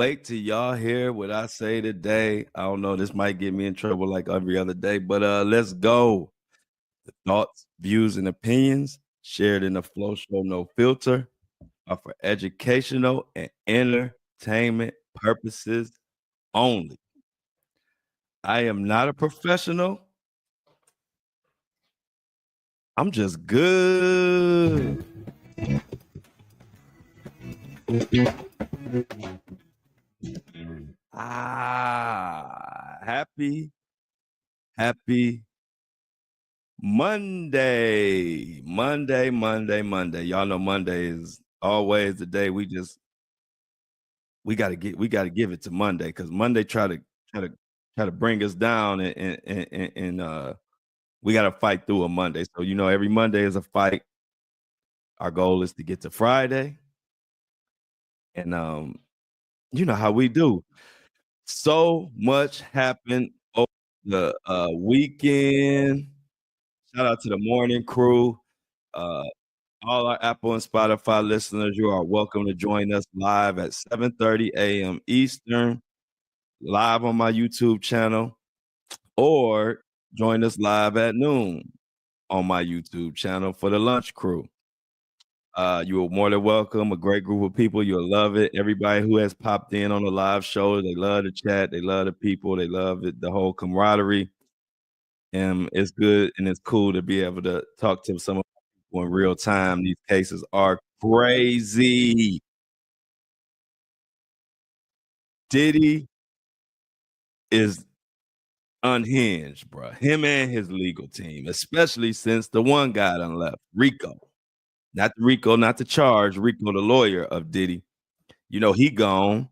wait till y'all hear what I say today. I don't know, this might get me in trouble like every other day, but let's go. The thoughts, views, and opinions shared in the Flow Show No Filter are for educational and entertainment purposes only. I am not a professional. I'm just good. Happy Monday. Y'all know Monday is always the day we gotta give it to Monday because Monday try to bring us down and we gotta fight through a Monday. So every Monday is a fight. Our goal is to get to Friday, and you know how we do. So much happened over the weekend. Shout out to the morning crew. Uh, all our Apple and Spotify listeners, you are welcome to join us live at 7:30 a.m. Eastern, live on my YouTube channel, or join us live at noon on my YouTube channel for the lunch crew. You are more than welcome. A great group of people. You'll love it. Everybody who has popped in on the live show, they love the chat. They love the people. They love it, the whole camaraderie. And it's good and it's cool to be able to talk to some of people in real time. These cases are crazy. Diddy is unhinged, bro. Him and his legal team, especially since the one guy done left, Rico. Not the charge, Rico, the lawyer of Diddy. He gone.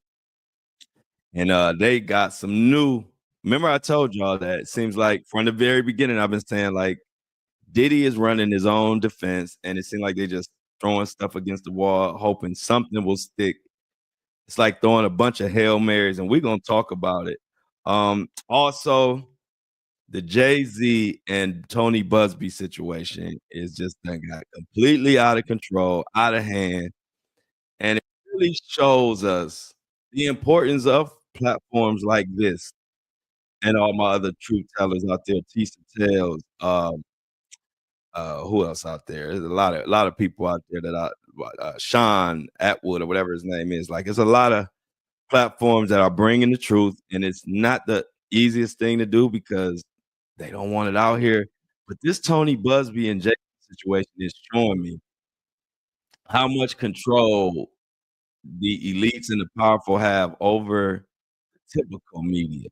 And they got some new. Remember, I told y'all that it seems like from the very beginning, I've been saying like Diddy is running his own defense, and it seemed like they just throwing stuff against the wall, hoping something will stick. It's like throwing a bunch of Hail Marys, and we're gonna talk about it. Also, the Jay-Z and Tony Buzbee situation is just done got completely out of control, out of hand, and it really shows us the importance of platforms like this and all my other truth tellers out there, Tisa Tales, who else out there? There's a lot of people out there that Sean Atwood or whatever his name is. Like, it's a lot of platforms that are bringing the truth, and it's not the easiest thing to do because they don't want it out here. But this Tony Buzbee and Jay situation is showing me how much control the elites and the powerful have over typical media,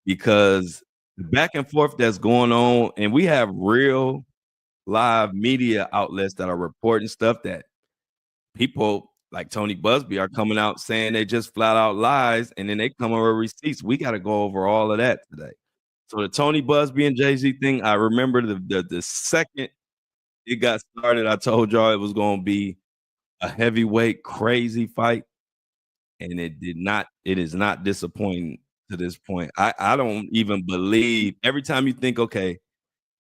because the back and forth that's going on, and we have real live media outlets that are reporting stuff that people like Tony Buzbee are coming out saying they just flat out lies, and then they come over receipts. We got to go over all of that today. So the Tony Buzbee and Jay-Z thing, I remember the second it got started, I told y'all it was going to be a heavyweight crazy fight, and it did not. It is not disappointing to this point. I don't even believe, every time you think, okay,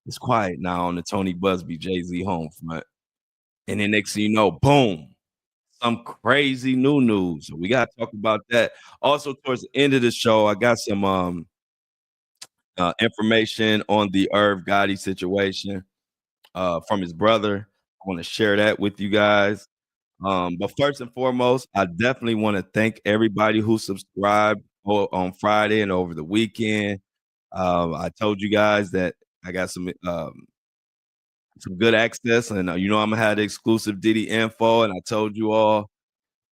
it's quiet now on the Tony Buzbee Jay-Z home front, and then next thing you know, boom, some crazy new news. So we got to talk about that. Also, towards the end of the show, I got some information on the Irv Gotti situation from his brother. I want to share that with you guys. But first and foremost, I definitely want to thank everybody who subscribed on Friday and over the weekend. I told you guys that I got some good access, and I'm gonna have the exclusive Diddy info. And I told you all,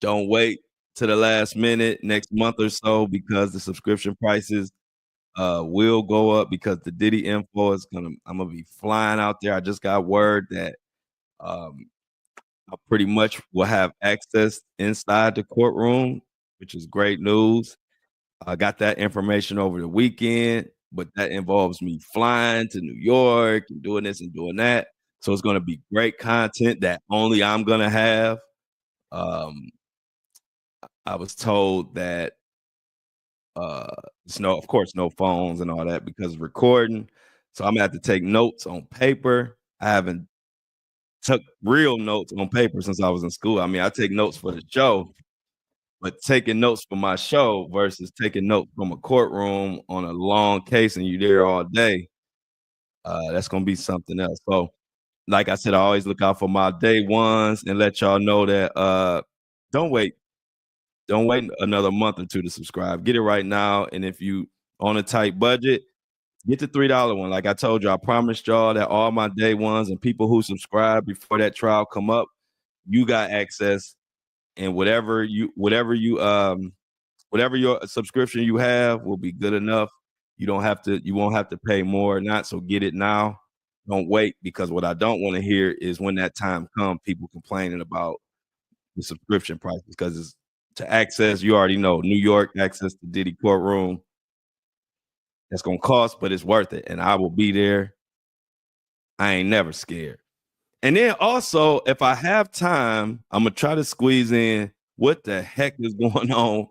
don't wait to the last minute next month or so, because the subscription prices will go up, because the Diddy info I'm gonna be flying out there. I just got word that I pretty much will have access inside the courtroom, which is great news. I got that information over the weekend, but that involves me flying to New York and doing this and doing that. So it's going to be great content that only I'm going to have. I was told that of course, no phones and all that because of recording. So I'm gonna have to take notes on paper. I haven't took real notes on paper since I was in school. I mean, I take notes for the show, But taking notes for my show versus taking notes from a courtroom on a long case and you there all day, that's gonna be something else. So, like I said, I always look out for my day ones and let y'all know that don't wait. Don't wait another month or two to subscribe. Get it right now. And if you on a tight budget, get the $3 one. Like I told you, I promised y'all that all my day ones and people who subscribe before that trial come up, you got access and whatever your subscription you have will be good enough. You won't have to pay more or not. So get it now. Don't wait because what I don't want to hear is when that time comes, people complaining about the subscription prices because it's to access, you already know New York access to Diddy courtroom. That's gonna cost, but it's worth it. And I will be there. I ain't never scared. And then also, if I have time, I'm gonna try to squeeze in what the heck is going on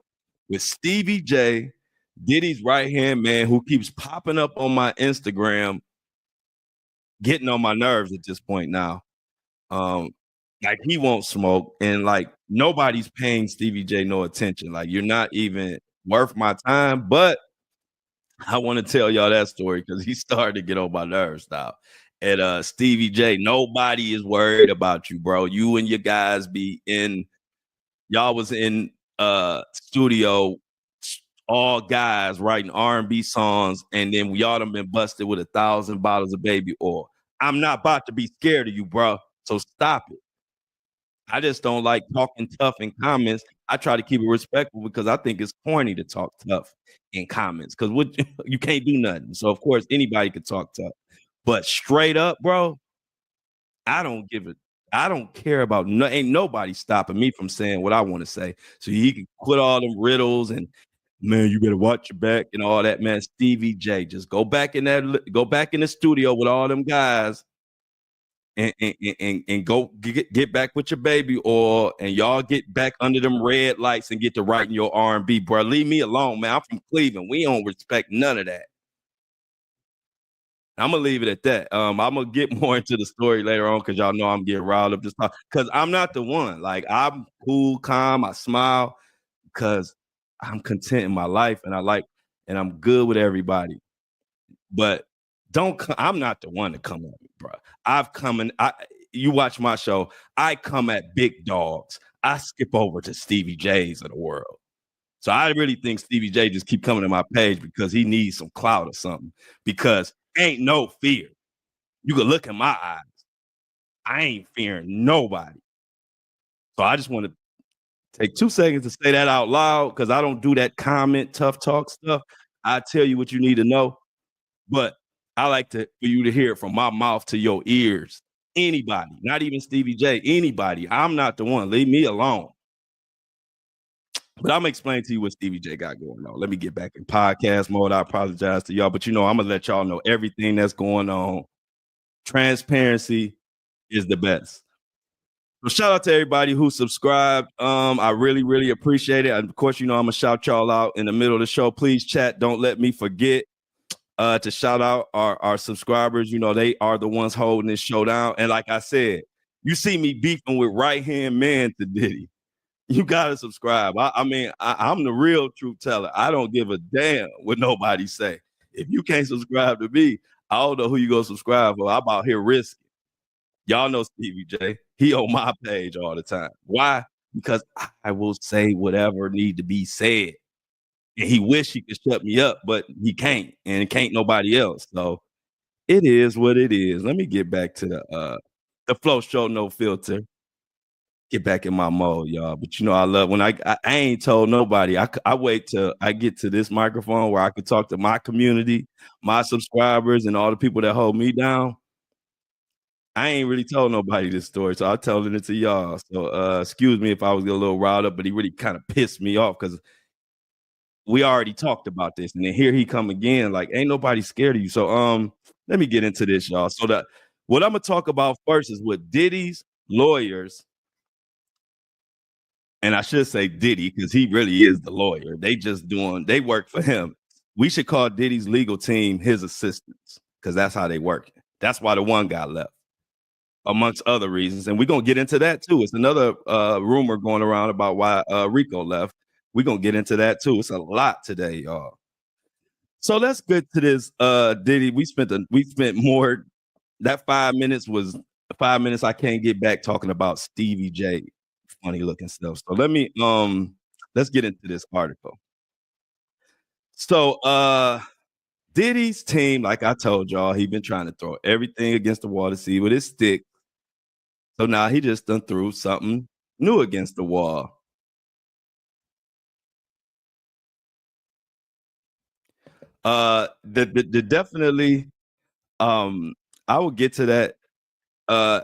with Stevie J, Diddy's right hand man, who keeps popping up on my Instagram, getting on my nerves at this point now. Um, like he won't smoke, and like nobody's paying Stevie J no attention. Like you're not even worth my time. But I want to tell y'all that story because he started to get on my nerves now. And Stevie J, nobody is worried about you, bro. You and your guys be in y'all was in studio all guys writing R&B songs, and then we all done been busted with 1,000 bottles of baby oil. I'm not about to be scared of you, bro. So stop it. I just don't like talking tough in comments. I try to keep it respectful because I think it's corny to talk tough in comments because what you can't do nothing. So of course anybody could talk tough, but straight up, bro, I don't give it. I don't care about no. Ain't nobody stopping me from saying what I want to say. So he can quit all them riddles and man, you better watch your back and all that. Man, Stevie J, just go back in that. Go back in the studio with all them guys and go get back with your baby oil and y'all get back under them red lights and get to writing your R&B, bro. Leave me alone, man. I'm from Cleveland. We don't respect none of that. I'm gonna leave it at that. I'm gonna get more into the story later on because y'all know I'm getting riled up just because I'm not the one. Like I'm cool, calm, I smile because I'm content in my life and I'm good with everybody. But I'm not the one to come at me, bro. You watch my show, I come at big dogs. I skip over to Stevie J's of the world. So I really think Stevie J just keep coming to my page because he needs some clout or something. Because ain't no fear. You can look in my eyes. I ain't fearing nobody. So I just want to take 2 seconds to say that out loud because I don't do that comment, tough talk stuff. I tell you what you need to know. But I like for you to hear it from my mouth to your ears. Anybody, not even Stevie J, anybody. I'm not the one. Leave me alone. But I'm gonna explain to you what Stevie J got going on. Let me get back in podcast mode. I apologize to y'all, but I'm gonna let y'all know everything that's going on. Transparency is the best. So shout out to everybody who subscribed. I really, really appreciate it. And of course, I'm gonna shout y'all out in the middle of the show. Please chat. Don't let me forget to shout out our subscribers. They are the ones holding this show down. And like I said, you see me beefing with right-hand man to Diddy. You gotta subscribe. I'm the real truth teller. I don't give a damn what nobody say. If you can't subscribe to me, I don't know who you gonna subscribe for. I'm out here risking. Y'all know Stevie J. He on my page all the time. Why? Because I will say whatever need to be said. And he wish he could shut me up, but he can't, and it can't nobody else. So it is what it is. Let me get back to the flow show, no filter. Get back in my mode, y'all. But I love when I ain't told nobody. I wait till I get to this microphone where I can talk to my community, my subscribers, and all the people that hold me down. I ain't really told nobody this story, so I'm telling it to y'all. So excuse me if I was a little riled up, but he really kind of pissed me off because we already talked about this, and then here he come again. Like, ain't nobody scared of you. So let me get into this, y'all. So what I'm gonna talk about first is what Diddy's lawyers. And I should say Diddy because he really is the lawyer. They work for him. We should call Diddy's legal team his assistants because that's how they work. That's why the one got left. amongst other reasons. And we're gonna get into that too. It's another rumor going around about why Rico left. We're gonna get into that too. It's a lot today, y'all. So let's get to this. Diddy, we spent more. That 5 minutes was 5 minutes I can't get back talking about Stevie J funny looking stuff. So let's get into this article. So Diddy's team, like I told y'all, he been trying to throw everything against the wall to see with his stick. So now he just done threw something new against the wall. The definitely I will get to that.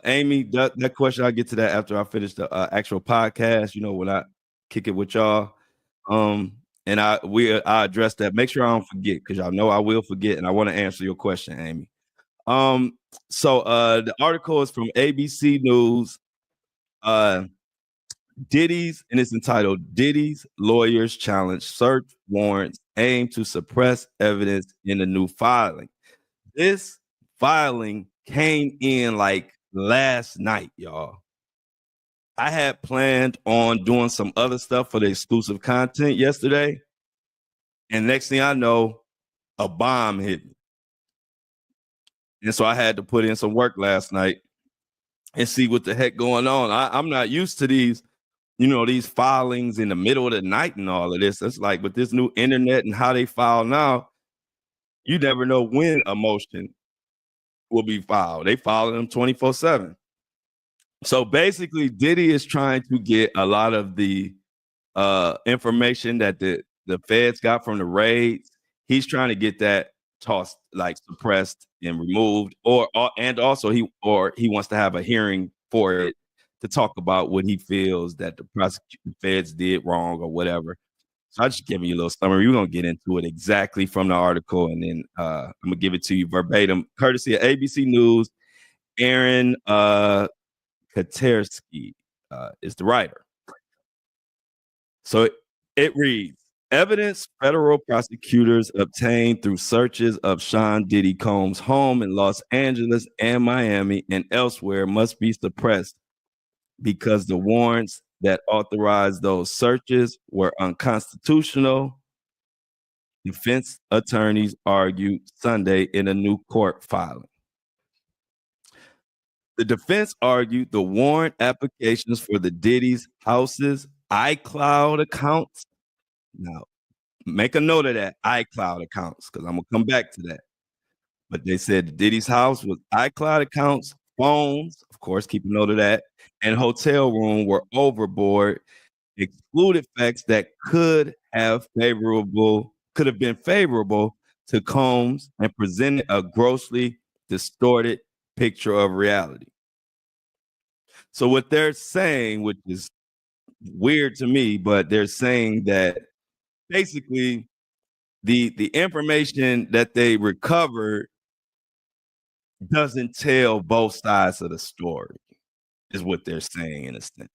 Amy, that question, I'll get to that after I finish the actual podcast, when I kick it with y'all. And I address that. Make sure I don't forget because y'all know I will forget, and I want to answer your question, Amy. So the article is from ABC News. Uh Diddy's, and it's entitled Diddy's Lawyers Challenge Search Warrants Aim to Suppress Evidence in a New Filing. This filing came in like last night, y'all. I had planned on doing some other stuff for the exclusive content yesterday. And next thing I know, a bomb hit me. And so I had to put in some work last night and see what the heck going on. I'm not used to these filings in the middle of the night and all of this. It's like with this new internet and how they file now, you never know when a motion will be filed. They file them 24/7. So basically, Diddy is trying to get a lot of the information that the feds got from the raids. He's trying to get that tossed, like suppressed and removed, and also he wants to have a hearing for it to talk about what he feels that the prosecuting feds did wrong or whatever. So I just give you a little summary. We're gonna get into it exactly from the article, and then I'm gonna give it to you verbatim, courtesy of ABC News. Aaron Katersky is the writer. So it reads, evidence federal prosecutors obtained through searches of Sean Diddy Combs' home in Los Angeles and Miami and elsewhere must be suppressed because the warrants that authorized those searches were unconstitutional, defense attorneys argued Sunday in a new court filing. The defense argued the warrant applications for the Diddy's houses, iCloud accounts. Now, make a note of that, iCloud accounts, because I'm going to come back to that. But they said the Diddy's house was iCloud accounts, phones, of course, keep a note of that, and hotel room were overboard, excluded facts that could have been favorable to Combs and presented a grossly distorted picture of reality. So what they're saying, which is weird to me, but they're saying that basically the information that they recovered doesn't tell both sides of the story, is what they're saying in a sense.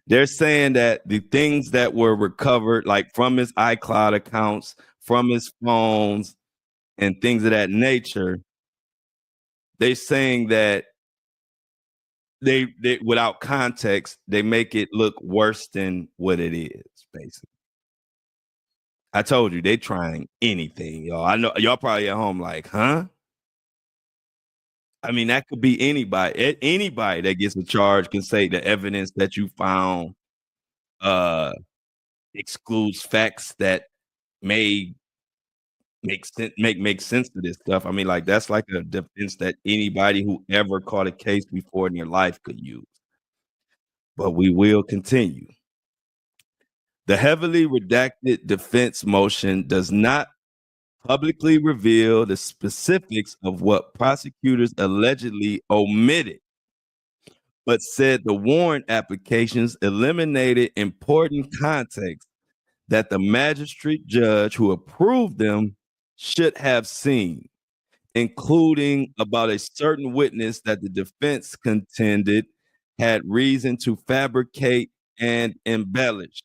They're saying that the things that were recovered, like from his iCloud accounts, from his phones, and things of that nature, they're saying that they without context, they make it look worse than what it is, basically. I told you they trying anything, y'all. I know y'all probably at home like, huh? I mean, that could be anybody. Anybody that gets a charge can say the evidence that you found uh excludes facts that may make sense to this stuff. I mean, like that's like a defense that anybody who ever caught a case before in their life could use. But we will continue. The heavily redacted defense motion does not publicly reveal the specifics of what prosecutors allegedly omitted, but said the warrant applications eliminated important context that the magistrate judge who approved them should have seen, including about a certain witness that the defense contended had reason to fabricate and embellish.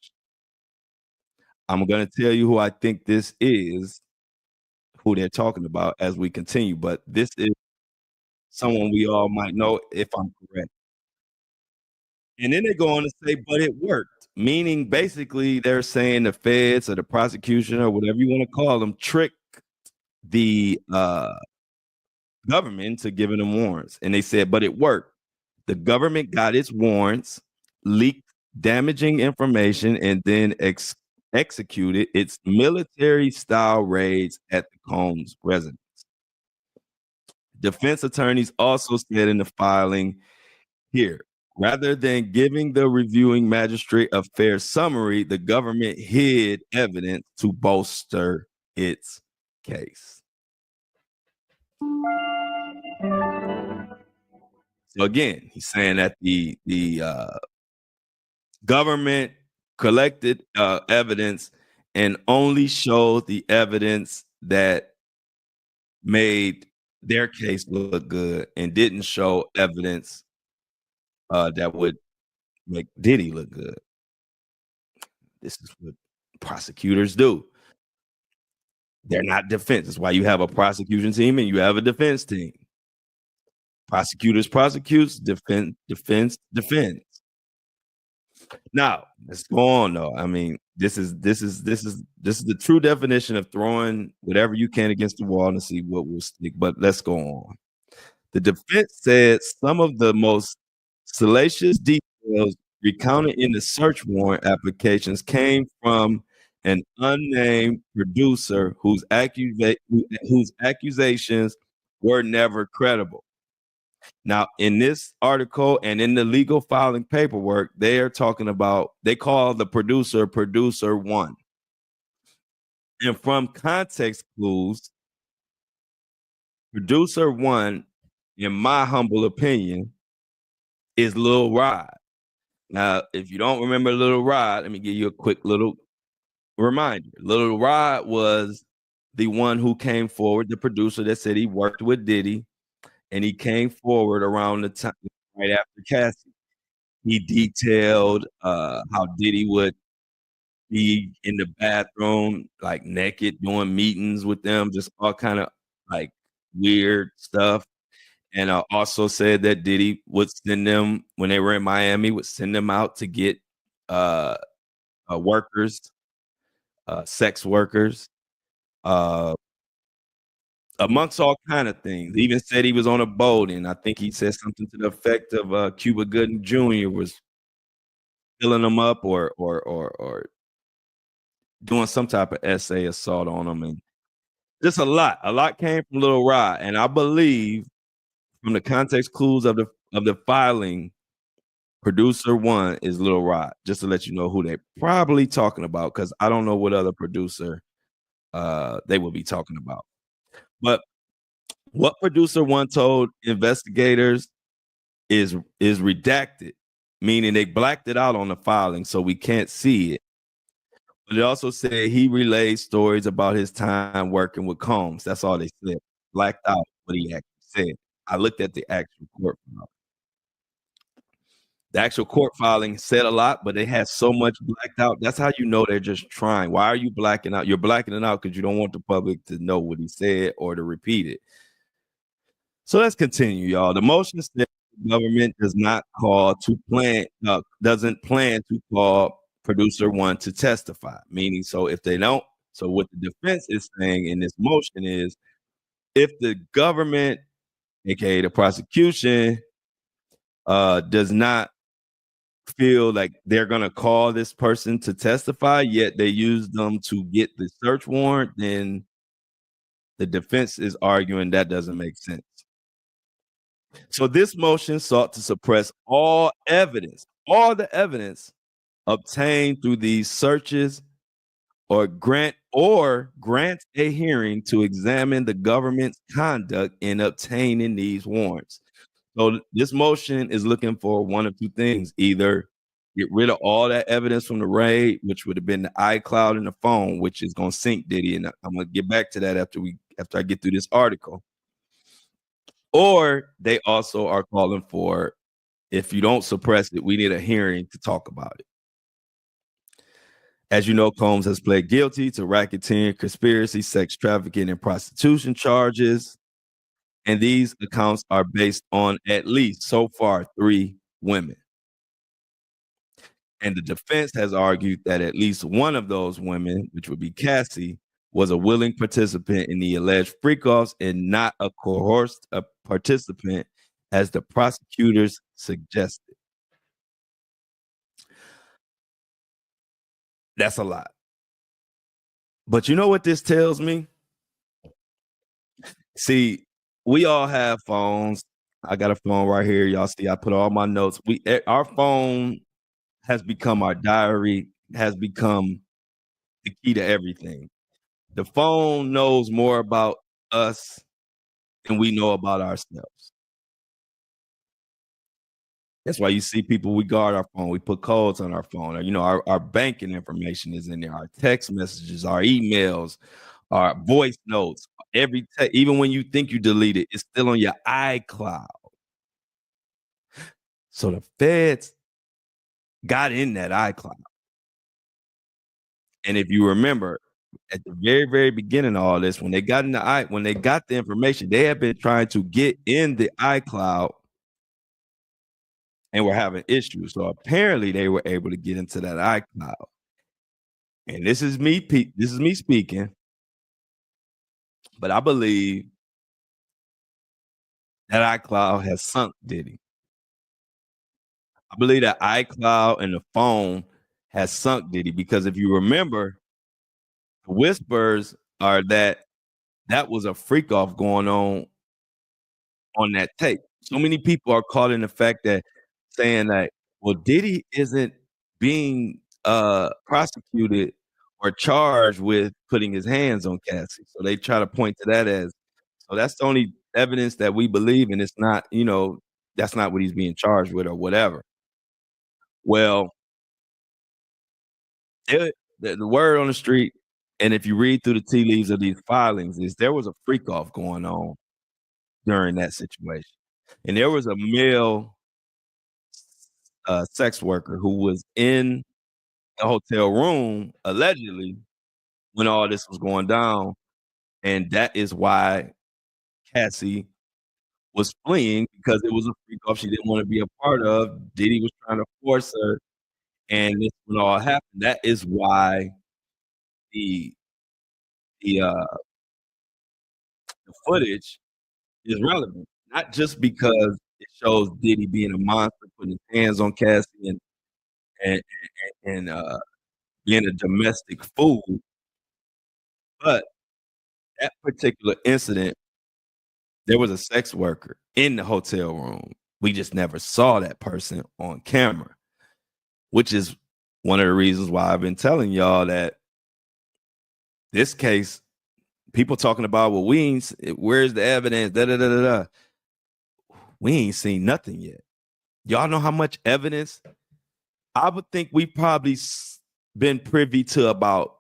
I'm going to tell you who I think this is, who they're talking about as we continue, but this is someone we all might know if I'm correct. And then they go on to say, "But it worked," meaning basically they're saying the feds or the prosecution or whatever you wanna call them tricked the, government into giving them warrants, and they said, "But it worked." The government got its warrants, leaked damaging information, and then executed its military-style raids at the Combs residence. Defense attorneys also said in the filing here, rather than giving the reviewing magistrate a fair summary, the government hid evidence to bolster its case. So again, he's saying that the government collected evidence and only showed the evidence that made their case look good and didn't show evidence that would make Diddy look good. This is what prosecutors do. They're not defense. That's why you have a prosecution team and you have a defense team. Prosecutors prosecutes, defense. Now, let's go on though. I mean, this is the true definition of throwing whatever you can against the wall and see what will stick. But let's go on. The defense said some of the most salacious details recounted in the search warrant applications came from an unnamed producer whose accusations were never credible. Now, in this article and in the legal filing paperwork, they are talking about, they call the producer one. And from context clues, producer one, in my humble opinion, is Lil Rod. Now, if you don't remember Lil Rod, let me give you a quick little reminder. Lil Rod was the one who came forward, the producer that said he worked with Diddy, and he came forward around the time right after Cassie. He detailed how Diddy would be in the bathroom, like naked, doing meetings with them, just all kind of like weird stuff. And also said that Diddy would send them when they were in Miami, would send them out to get uh, workers, sex workers, uh, amongst all kind of things. He even said he was on a boat, and I think he said something to the effect of Cuba Gooding Jr. was filling them up or doing some type of essay assault on them, and just a lot. A lot came from Little Rod, and I believe from the context clues of the filing, producer one is Little Rod. Just to let you know who they probably talking about, because I don't know what other producer they will be talking about. But what producer one told investigators is redacted, meaning they blacked it out on the filing, so we can't see it. But it also said he relayed stories about his time working with Combs. That's all they said. Blacked out what he actually said. I looked at the actual court file. The actual court filing said a lot, but it has so much blacked out. That's how you know they're just trying. Why are you blacking out? You're blacking it out because you don't want the public to know what he said or to repeat it. So let's continue, y'all. The motion says the government doesn't plan to call producer one to testify. Meaning, so if they don't, so what the defense is saying in this motion is, if the government, aka the prosecution, does not feel like they're gonna call this person to testify, yet they use them to get the search warrant, then the defense is arguing that doesn't make sense. So this motion sought to suppress all the evidence obtained through these searches, or grant a hearing to examine the government's conduct in obtaining these warrants. So this motion is looking for one of two things: either get rid of all that evidence from the raid, which would have been the iCloud and the phone, which is going to sink Diddy, and I'm going to get back to that after I get through this article. Or they also are calling for, if you don't suppress it, we need a hearing to talk about it. As you know, Combs has pled guilty to racketeering, conspiracy, sex trafficking, and prostitution charges. and these accounts are based on at least so far 3 women. And the defense has argued that at least one of those women, which would be Cassie, was a willing participant in the alleged freak-offs and not a coerced participant, as the prosecutors suggested. That's a lot. But you know what this tells me? See, we all have phones. I got a phone right here. Y'all see, I put all my notes. Our phone has become our diary, has become the key to everything. The phone knows more about us than we know about ourselves. That's why you see people, we guard our phone, we put codes on our phone, or, our banking information is in there, our text messages, our emails, our voice notes, even when you think you delete it, it's still on your iCloud. So the feds got in that iCloud. And if you remember, at the very, very beginning of all this, when they got the information, they had been trying to get in the iCloud and were having issues. So apparently they were able to get into that iCloud. And this is me speaking, but I believe that iCloud has sunk Diddy. I believe that iCloud and the phone has sunk Diddy, because if you remember, the whispers are that was a freak off going on that tape. So many people are caught in the fact that saying that, well, Diddy isn't being prosecuted or charged with putting his hands on Cassie. So they try to point to that as, so that's the only evidence that we believe, and it's not, that's not what he's being charged with or whatever. Well, the word on the street, and if you read through the tea leaves of these filings, is there was a freak off going on during that situation. And there was a male sex worker who was in the hotel room allegedly when all this was going down, and that is why Cassie was fleeing, because it was a freak off she didn't want to be a part of. Diddy was trying to force her, and this would all happen. That is why the the uh the footage is relevant, not just because it shows Diddy being a monster, putting his hands on Cassie and being a domestic fool, but that particular incident, there was a sex worker in the hotel room. We just never saw that person on camera, which is one of the reasons why I've been telling y'all that this case, people talking about, well, where's the evidence? Da da da da da. We ain't seen nothing yet. Y'all know how much evidence? I would think we probably been privy to about,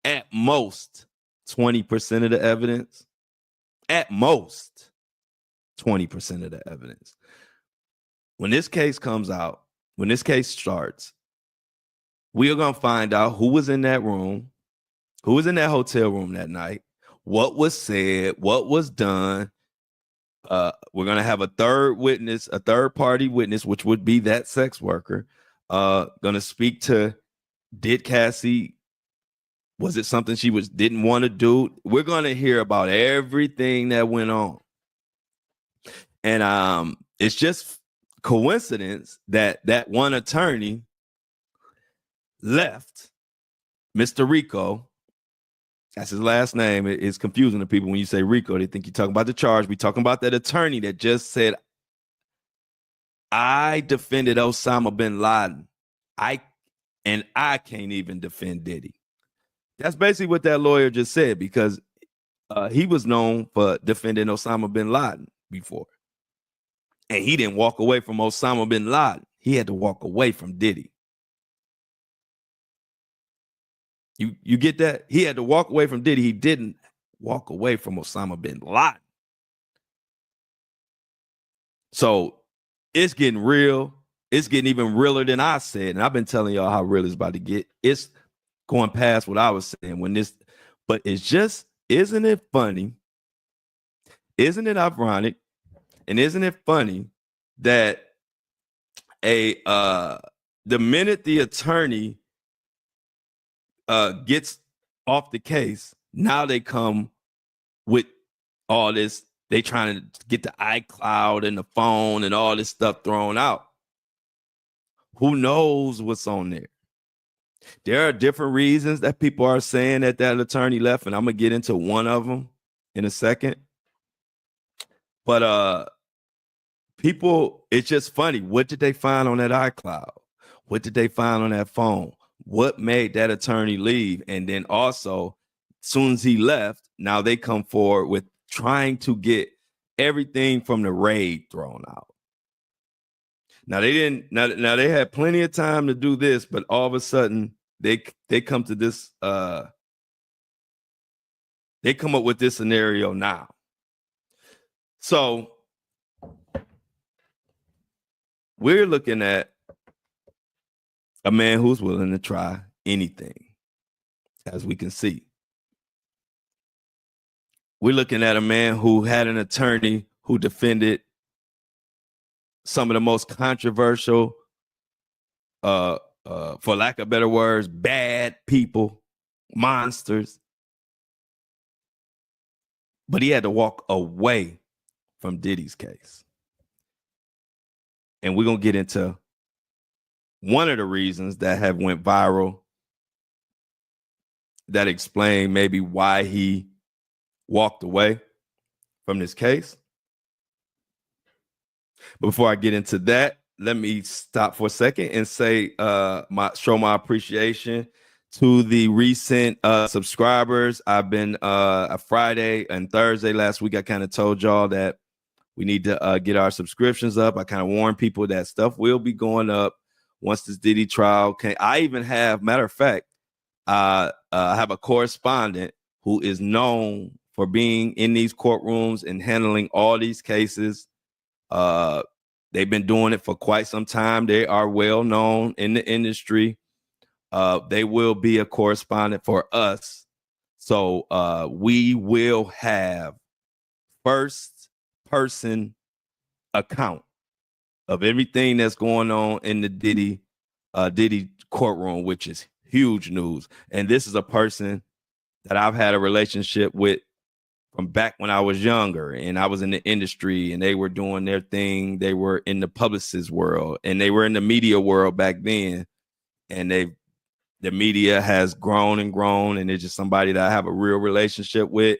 at most, 20% of the evidence. At most, 20% of the evidence. When this case comes out, when this case starts, we are going to find out who was in that room, who was in that hotel room that night, what was said, what was done. We're going to have a third party witness, which would be that sex worker, going to speak to, did Cassie, was it something she didn't want to do? We're going to hear about everything that went on. And it's just coincidence that one attorney left, Mr. Rico. That's his last name. It's confusing to people when you say Rico. They think you're talking about the charge. We're talking about that attorney that just said, I defended Osama bin Laden. I can't even defend Diddy. That's basically what that lawyer just said, because he was known for defending Osama bin Laden before. And he didn't walk away from Osama bin Laden. He had to walk away from Diddy. You get that? He had to walk away from Diddy. He didn't walk away from Osama bin Laden. So it's getting real. It's getting even realer than I said. And I've been telling y'all how real it's about to get. It's going past what I was saying but it's just, isn't it funny Isn't it ironic and isn't it funny that the minute the attorney gets off the case, now they come with all this. They trying to get the iCloud and the phone and all this stuff thrown out. Who knows what's on there? There are different reasons that people are saying that attorney left, and I'm gonna get into one of them in a second. But people, it's just funny. What did they find on that iCloud? What did they find on that phone? What made that attorney leave? And then also, as soon as he left, now they come forward with trying to get everything from the raid thrown out. Now they didn't. Now they had plenty of time to do this, but all of a sudden they come to this. They come up with this scenario now. So we're looking at a man who's willing to try anything, as we can see. We're looking at a man who had an attorney who defended some of the most controversial, for lack of better words, bad people, monsters. But he had to walk away from Diddy's case. And we're going to get into one of the reasons that have went viral that explain maybe why he walked away from this case. But before I get into that, let me stop for a second and say show my appreciation to the recent subscribers. I've been a Friday and Thursday last week. I kind of told y'all that we need to get our subscriptions up. I kind of warned people that stuff will be going up once this Diddy trial came. I even have, matter of fact, I have a correspondent who is known for being in these courtrooms and handling all these cases. They've been doing it for quite some time. They are well known in the industry. They will be a correspondent for us. So we will have first person account of everything that's going on in the Diddy courtroom, which is huge news. And this is a person that I've had a relationship with from back when I was younger and I was in the industry and they were doing their thing. They were in the publicist world and they were in the media world back then. And the media has grown and grown, and it's just somebody that I have a real relationship with.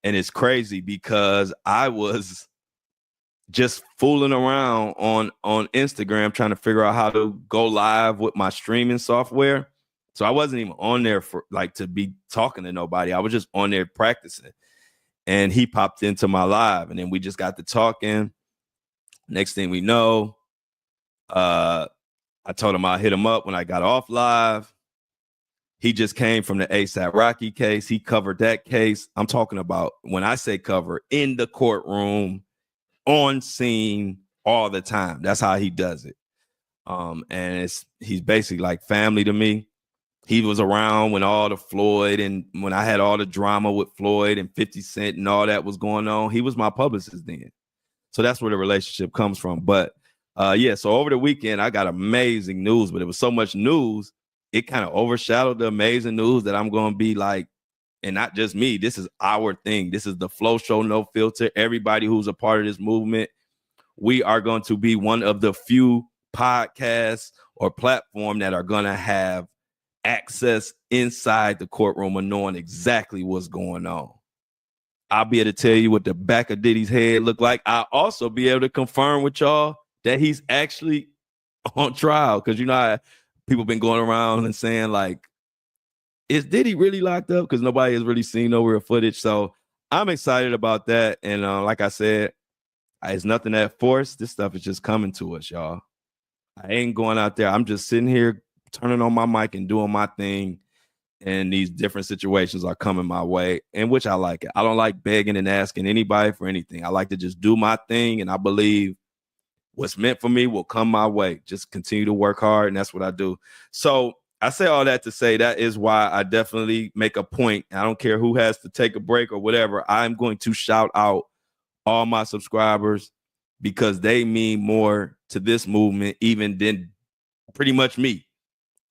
And it's crazy because I was just fooling around on Instagram trying to figure out how to go live with my streaming software. So I wasn't even on there for like to be talking to nobody. I was just on there practicing. And he popped into my live, and then we just got to talking. Next thing we know, I told him I'd hit him up when I got off live. He just came from the ASAP Rocky case. He covered that case. I'm talking about, when I say cover, in the courtroom, on scene, all the time. That's how he does it. And he's basically like family to me. He was around when all the Floyd and when I had all the drama with Floyd and 50 Cent and all that was going on. He was my publicist then. So that's where the relationship comes from. But so over the weekend, I got amazing news, but it was so much news, it kind of overshadowed the amazing news that I'm going to be like, and not just me, this is our thing. This is the Flow Show, No Filter. Everybody who's a part of this movement, we are going to be one of the few podcasts or platform that are going to have access inside the courtroom of knowing exactly what's going on. I'll be able to tell you what the back of Diddy's head looked like. I'll also be able to confirm with y'all that he's actually on trial. Because you know how people been going around and saying, like, is Diddy really locked up? Because nobody has really seen no real footage. So I'm excited about that. And like I said, it's nothing that forced. This stuff is just coming to us, y'all. I ain't going out there. I'm just sitting here turning on my mic and doing my thing. And these different situations are coming my way, in which I like it. I don't like begging and asking anybody for anything. I like to just do my thing. And I believe what's meant for me will come my way. Just continue to work hard. And that's what I do. So I say all that to say that is why I definitely make a point. I don't care who has to take a break or whatever. I'm going to shout out all my subscribers because they mean more to this movement even than pretty much me.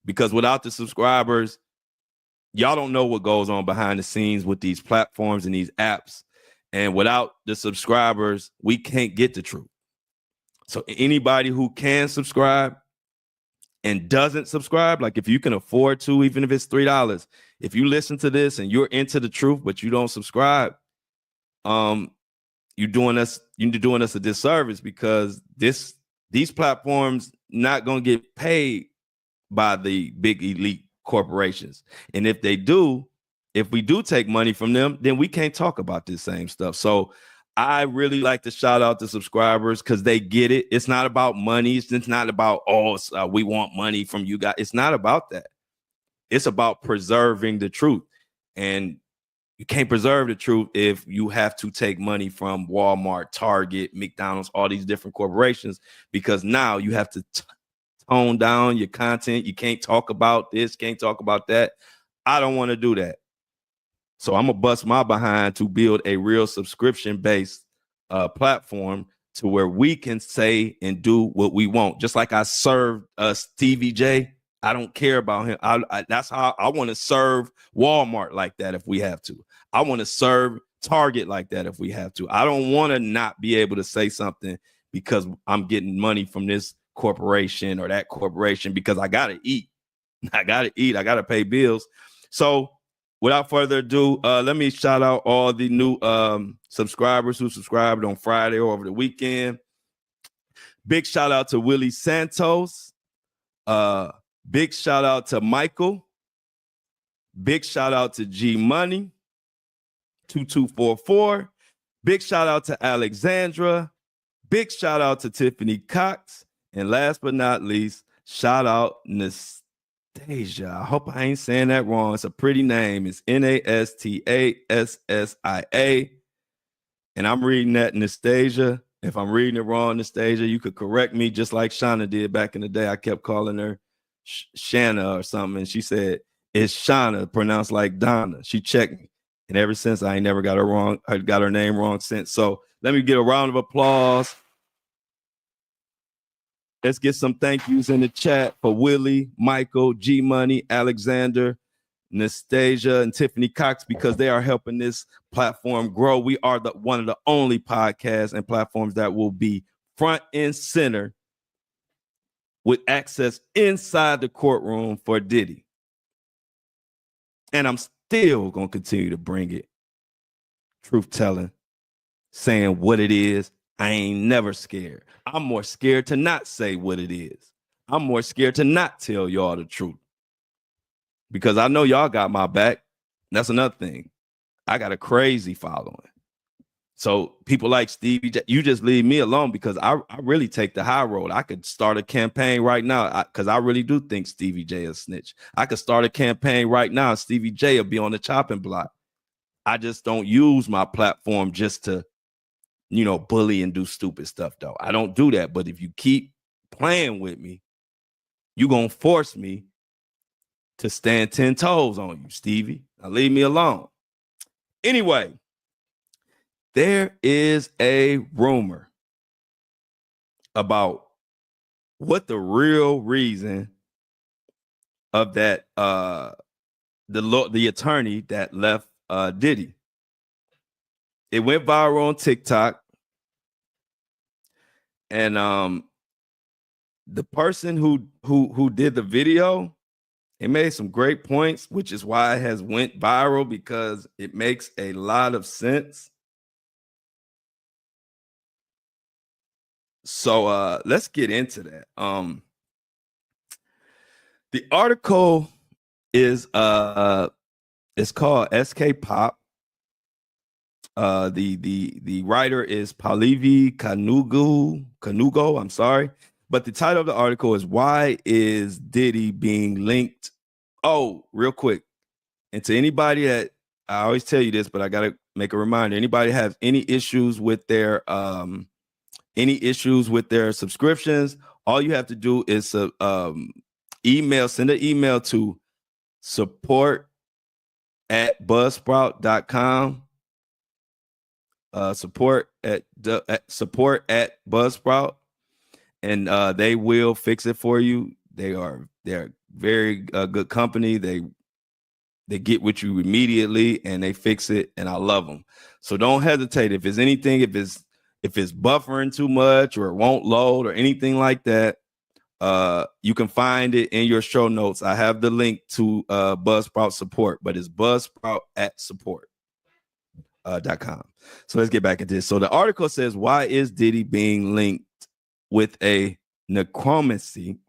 Because without the subscribers, y'all don't know what goes on behind the scenes with these platforms and these apps. And without the subscribers, we can't get the truth. So anybody who can subscribe and doesn't subscribe, like if you can afford to, even if it's $3, if you listen to this and you're into the truth, but you don't subscribe, you're doing us a disservice because these platforms not going to get paid by the big elite corporations. And if they do, if we do take money from them, then we can't talk about this same stuff. So I really like to shout out the subscribers because they get it. It's not about money. It's not about, we want money from you guys. It's not about that. It's about preserving the truth. And you can't preserve the truth if you have to take money from Walmart, Target, McDonald's, all these different corporations, because now you have to tone down your content. You can't talk about this, can't talk about that. I don't want to do that. So I'm going to bust my behind to build a real subscription-based platform to where we can say and do what we want. Just like I served Stevie J. I don't care about him. That's how I want to serve Walmart like that if we have to. I want to serve Target like that if we have to. I don't want to not be able to say something because I'm getting money from this corporation or that corporation because I got to eat. I got to pay bills. So without further ado, let me shout out all the new subscribers who subscribed on Friday or over the weekend. Big shout out to Willie Santos. Big shout out to Michael. Big shout out to G Money 2244. Big shout out to Alexandra. Big shout out to Tiffany Cox. And last but not least, shout out Nastasia. I hope I ain't saying that wrong. It's a pretty name. It's Nastassia. And I'm reading that Nastasia. If I'm reading it wrong, Nastasia, you could correct me just like Shauna did back in the day. I kept calling her Shanna or something. And she said, it's Shauna, pronounced like Donna. She checked me. And ever since, I ain't never got her wrong. I got her name wrong since. So let me get a round of applause. Let's get some thank yous in the chat for Willie, Michael, G Money, Alexander, Nastasia, and Tiffany Cox, because they are helping this platform grow. We are one of the only podcasts and platforms that will be front and center with access inside the courtroom for Diddy. And I'm still going to continue to bring it. Truth telling, saying what it is. I ain't never scared. I'm more scared to not say what it is. I'm more scared to not tell y'all the truth. Because I know y'all got my back. That's another thing. I got a crazy following. So people like Stevie J, you just leave me alone because I really take the high road. I could start a campaign right now because I really do think Stevie J is a snitch. I could start a campaign right now. Stevie J will be on the chopping block. I just don't use my platform just to, bully and do stupid stuff, though. I don't do that. But if you keep playing with me, you're going to force me to stand 10 toes on you, Stevie. Now leave me alone. Anyway, there is a rumor about what the real reason of that the attorney that left Diddy. It went viral on TikTok, and the person who did the video, it made some great points, which is why it has went viral, because it makes a lot of sense. So let's get into that. The article is it's called SK Pop. The writer is Pallavi Kanugo. I'm sorry. But the title of the article is Why is Diddy being linked? Oh, real quick. And to anybody that, I always tell you this, but I gotta make a reminder. Anybody have any issues with their subscriptions, all you have to do is send an email to support@buzzsprout.com. support at Buzzsprout, and they will fix it for you. They're very good company. They get with you immediately and they fix it, and I love them. So don't hesitate. If it's anything, if it's buffering too much or it won't load or anything like that, you can find it in your show notes. I have the link to Buzzsprout support, but it's Buzzsprout at support.com. So let's get back into this. So the article says, why is Diddy being linked with a necromancy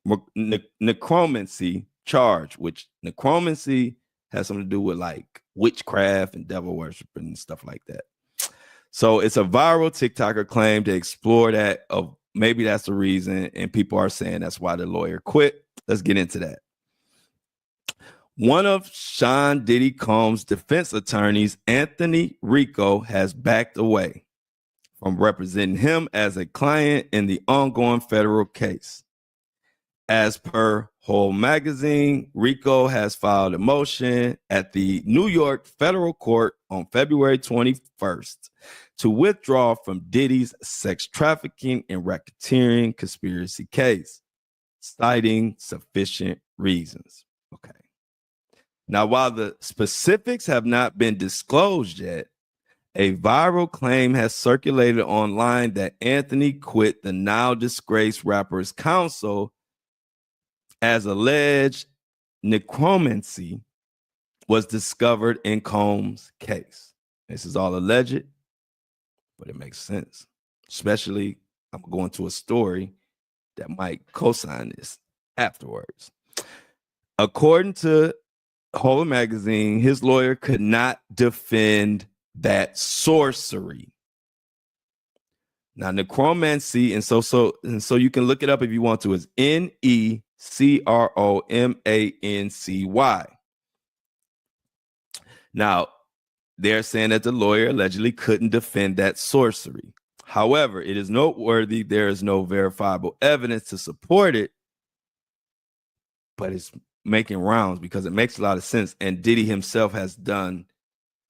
charge, which necromancy has something to do with like witchcraft and devil worship and stuff like that. So it's a viral TikToker claim to explore that of maybe that's the reason, and people are saying that's why the lawyer quit. Let's get into that. One of Sean Diddy Combs' defense attorneys, Anthony Rico, has backed away from representing him as a client in the ongoing federal case. As per Whole Magazine, Rico has filed a motion at the New York federal court on February 21st to withdraw from Diddy's sex trafficking and racketeering conspiracy case, citing sufficient reasons. Okay. Now, while the specifics have not been disclosed yet, a viral claim has circulated online that Anthony quit the now disgraced rapper's counsel as alleged necromancy was discovered in Combs' case. This is all alleged, but it makes sense. Especially, I'm going to a story that might co-sign this afterwards. According to Whole Magazine, his lawyer could not defend that sorcery. Now, necromancy, and so you can look it up if you want to, is necromancy. Now, they're saying that the lawyer allegedly couldn't defend that sorcery. However, it is noteworthy there is no verifiable evidence to support it, but it's making rounds because it makes a lot of sense. And Diddy himself has done,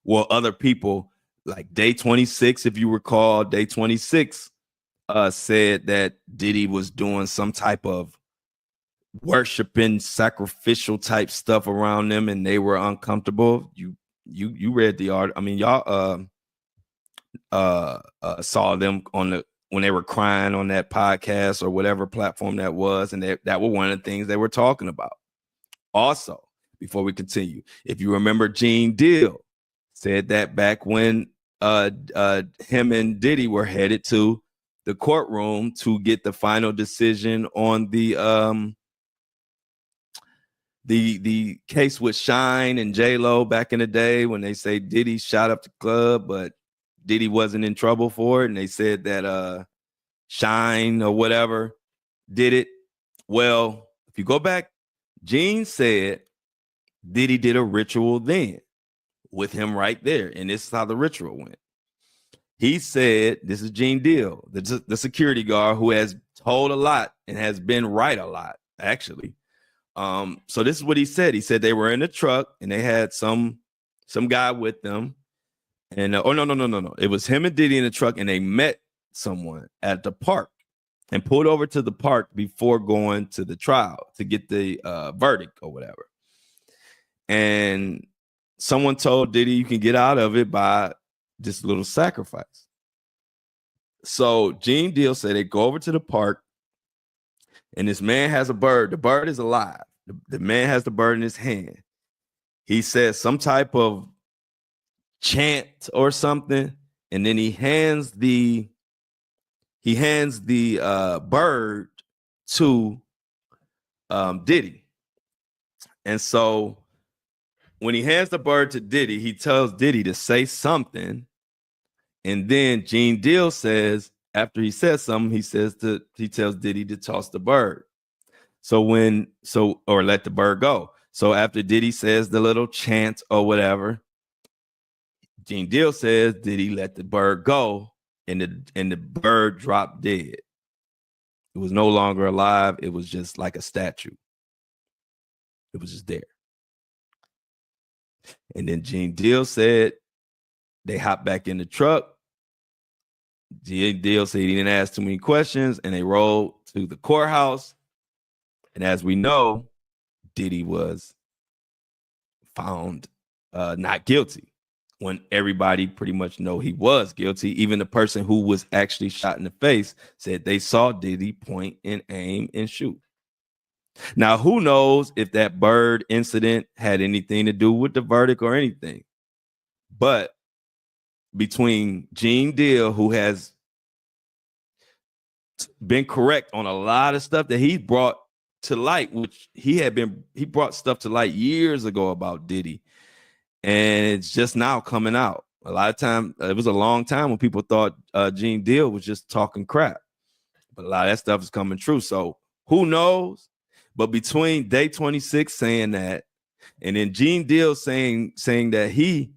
well, other people like Day 26, if you recall, Day 26 said that Diddy was doing some type of worshiping sacrificial type stuff around them and they were uncomfortable. You read the art. I mean, y'all saw them on when they were crying on that podcast or whatever platform that was, and that were one of the things they were talking about. Also, before we continue, if you remember, Gene Deal said that back when him and Diddy were headed to the courtroom to get the final decision on the case with Shine and J-Lo back in the day, when they say Diddy shot up the club, but Diddy wasn't in trouble for it, and they said that Shine or whatever did it. Well, if you go back, Gene said Diddy did a ritual then with him right there, and this is how the ritual went. He said, this is Gene Deal, the security guard who has told a lot and has been right a lot, actually. So this is what he said. He said they were in a truck and they had some guy with them. And no. It was him and Diddy in the truck, and they met someone at the park and pulled over to the park before going to the trial to get the verdict or whatever. And someone told Diddy, you can get out of it by this little sacrifice. So Gene Deal said they go over to the park, and this man has a bird. The bird is alive. The man has the bird in his hand. He says some type of chant or something, and then he hands the bird to Diddy. And so when he hands the bird to Diddy, he tells Diddy to say something, and then Gene Deal says, after he says something, he tells Diddy to toss the bird. Or let the bird go. So after Diddy says the little chant or whatever, Gene Deal says Diddy let the bird go, and the bird dropped dead. It was no longer alive. It was just like a statue. It was just there. And then Gene Deal said they hopped back in the truck, Deal said he didn't ask too many questions, and they rolled to the courthouse. And as we know, Diddy was found not guilty when everybody pretty much know he was guilty. Even the person who was actually shot in the face said they saw Diddy point and aim and shoot. Now, who knows if that bird incident had anything to do with the verdict or anything? But between Gene Deal, who has been correct on a lot of stuff that he brought to light, which he brought stuff to light years ago about Diddy, and it's just now coming out. A lot of time, it was a long time when people thought Gene Deal was just talking crap, but a lot of that stuff is coming true. So who knows? But between Day 26 saying that, and then Gene Deal saying that he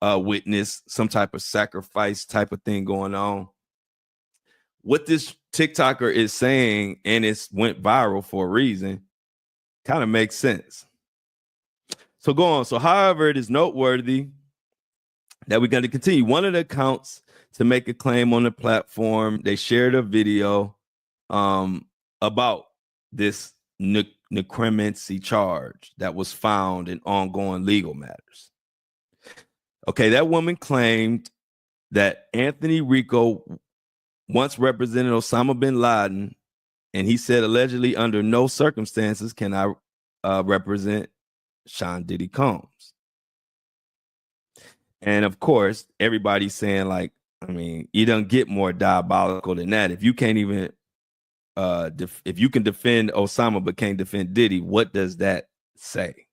witnessed some type of sacrifice type of thing going on, what this TikToker is saying, and it's went viral for a reason, kind of makes sense. So go on. So, however, it is noteworthy that we're going to continue. One of the accounts to make a claim on the platform, they shared a video about this necromancy charge that was found in ongoing legal matters. Okay, that woman claimed that Anthony Rico once represented Osama bin Laden, and he said allegedly under no circumstances can I represent Sean Diddy Combs. And of course, everybody's saying, like, I mean, you don't get more diabolical than that. If you can't even if you can defend Osama but can't defend Diddy, what does that say?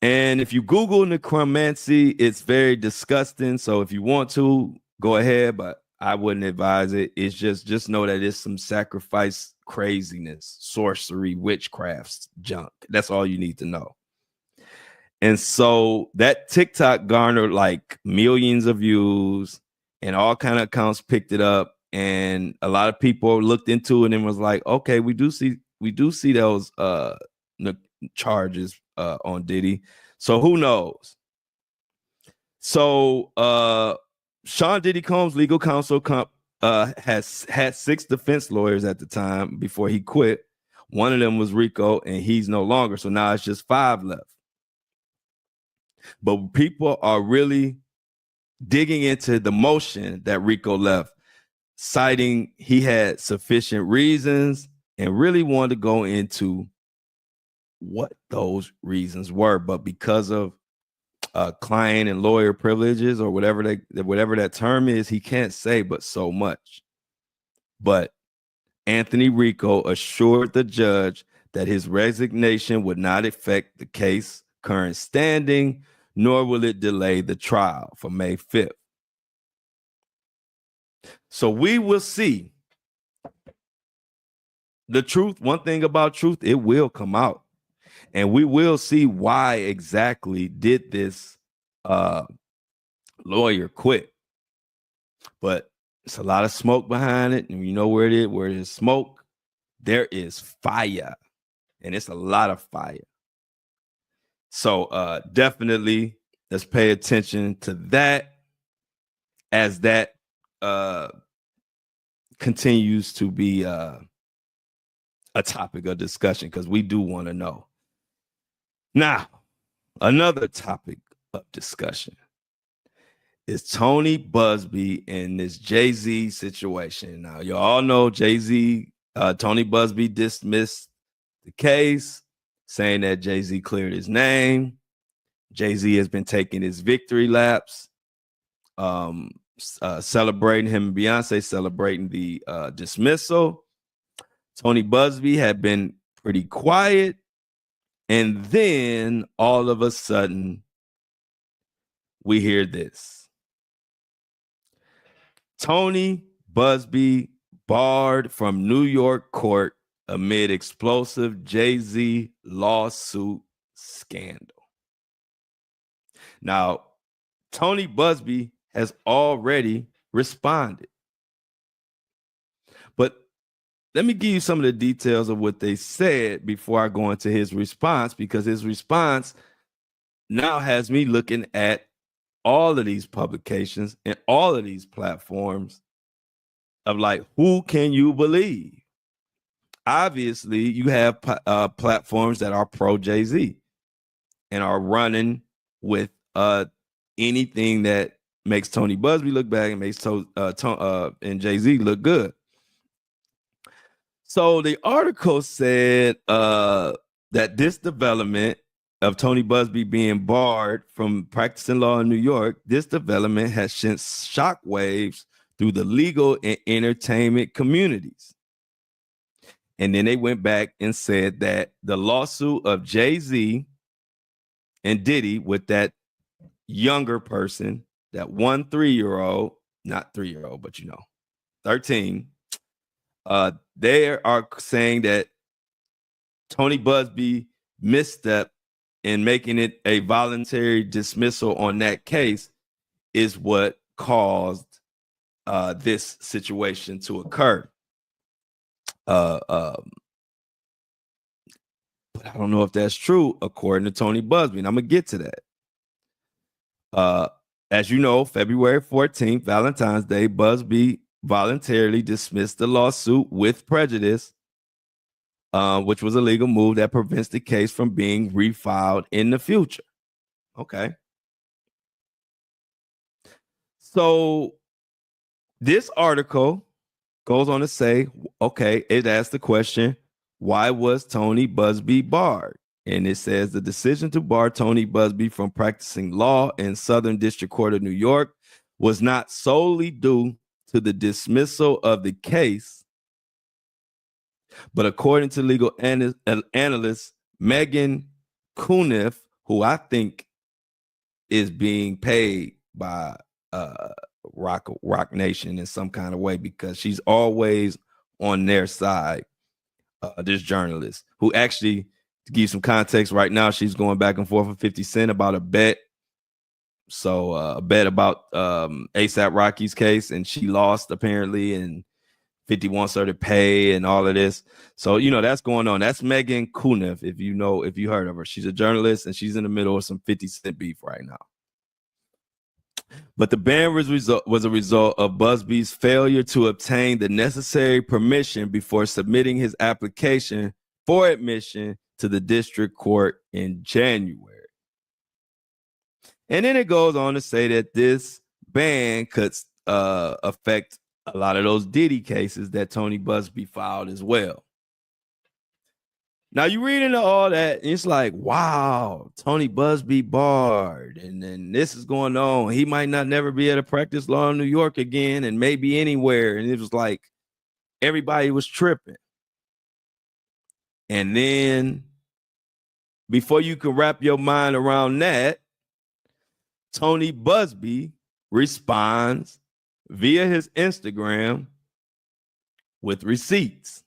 And if you Google necromancy, it's very disgusting. So if you want to, go ahead, but I wouldn't advise it. It's just know that it's some sacrifice, craziness, sorcery, witchcraft junk. That's all you need to know. And so that TikTok garnered like millions of views, and all kind of accounts picked it up, and a lot of people looked into it and was like, okay, we do see those charges on Diddy. So who knows? So Sean Diddy Combs' legal counsel has had 6 defense lawyers at the time before he quit. One of them was Rico, and he's no longer. So now it's just 5 left. But people are really digging into the motion that Rico left, citing he had sufficient reasons, and really wanted to go into what those reasons were. But because of client and lawyer privileges, or whatever that term is, he can't say but so much. But Anthony Rico assured the judge that his resignation would not affect the case current standing, nor will it delay the trial for May 5th. So we will see the truth. One thing about truth, it will come out, and we will see why exactly did this lawyer quit. But it's a lot of smoke behind it, and you know where it is. Where there's smoke, there is fire, and it's a lot of fire. So definitely let's pay attention to that as that continues to be a topic of discussion, because we do want to know. Now, another topic of discussion is Tony Buzbee and this Jay-Z situation. Now, you all know Jay-Z, Tony Buzbee dismissed the case, saying that Jay-Z cleared his name. Jay-Z has been taking his victory laps, celebrating, him and Beyonce celebrating the dismissal. Tony Buzbee had been pretty quiet, and then all of a sudden we hear this. Tony Buzbee barred from New York court amid explosive Jay-Z lawsuit scandal. Now, Tony Buzbee has already responded. But let me give you some of the details of what they said before I go into his response, because his response now has me looking at all of these publications and all of these platforms of like, who can you believe? Obviously, you have platforms that are pro Jay-Z and are running with anything that makes Tony Buzbee look bad and makes and Jay-Z look good. So the article said that this development of Tony Buzbee being barred from practicing law in New York, this development has sent shockwaves through the legal and entertainment communities. And then they went back and said that the lawsuit of Jay-Z and Diddy with that younger person, that 3-year-old, not 3-year-old, but 13, they are saying that Tony Buzbee misstep in making it a voluntary dismissal on that case is what caused this situation to occur. But I don't know if that's true, according to Tony Buzbee, and I'm gonna get to that. As you know, February 14th, Valentine's Day, Buzbee voluntarily dismissed the lawsuit with prejudice, which was a legal move that prevents the case from being refiled in the future. Okay. So this article goes on to say, okay, it asks the question, why was Tony Buzbee barred? And it says the decision to bar Tony Buzbee from practicing law in Southern District Court of New York was not solely due to the dismissal of the case, but according to legal analyst Megan Cuniff, who I think is being paid by Rock Nation in some kind of way, because she's always on their side, this journalist, who actually, to give you some context, right now she's going back and forth with 50 Cent about a bet. So a bet about ASAP Rocky's case, and she lost apparently, and 50 wants her to pay and all of this. So, that's going on. That's Megan Cuniff, if you heard of her. She's a journalist, and she's in the middle of some 50 Cent beef right now. But the ban was a result of Buzbee's failure to obtain the necessary permission before submitting his application for admission to the district court in January. And then it goes on to say that this ban could affect a lot of those Diddy cases that Tony Buzbee filed as well. Now you read into all that, and it's like, wow, Tony Buzbee barred, and then this is going on. He might not never be able to practice law in New York again, and maybe anywhere. And it was like everybody was tripping. And then before you can wrap your mind around that, Tony Buzbee responds via his Instagram with receipts.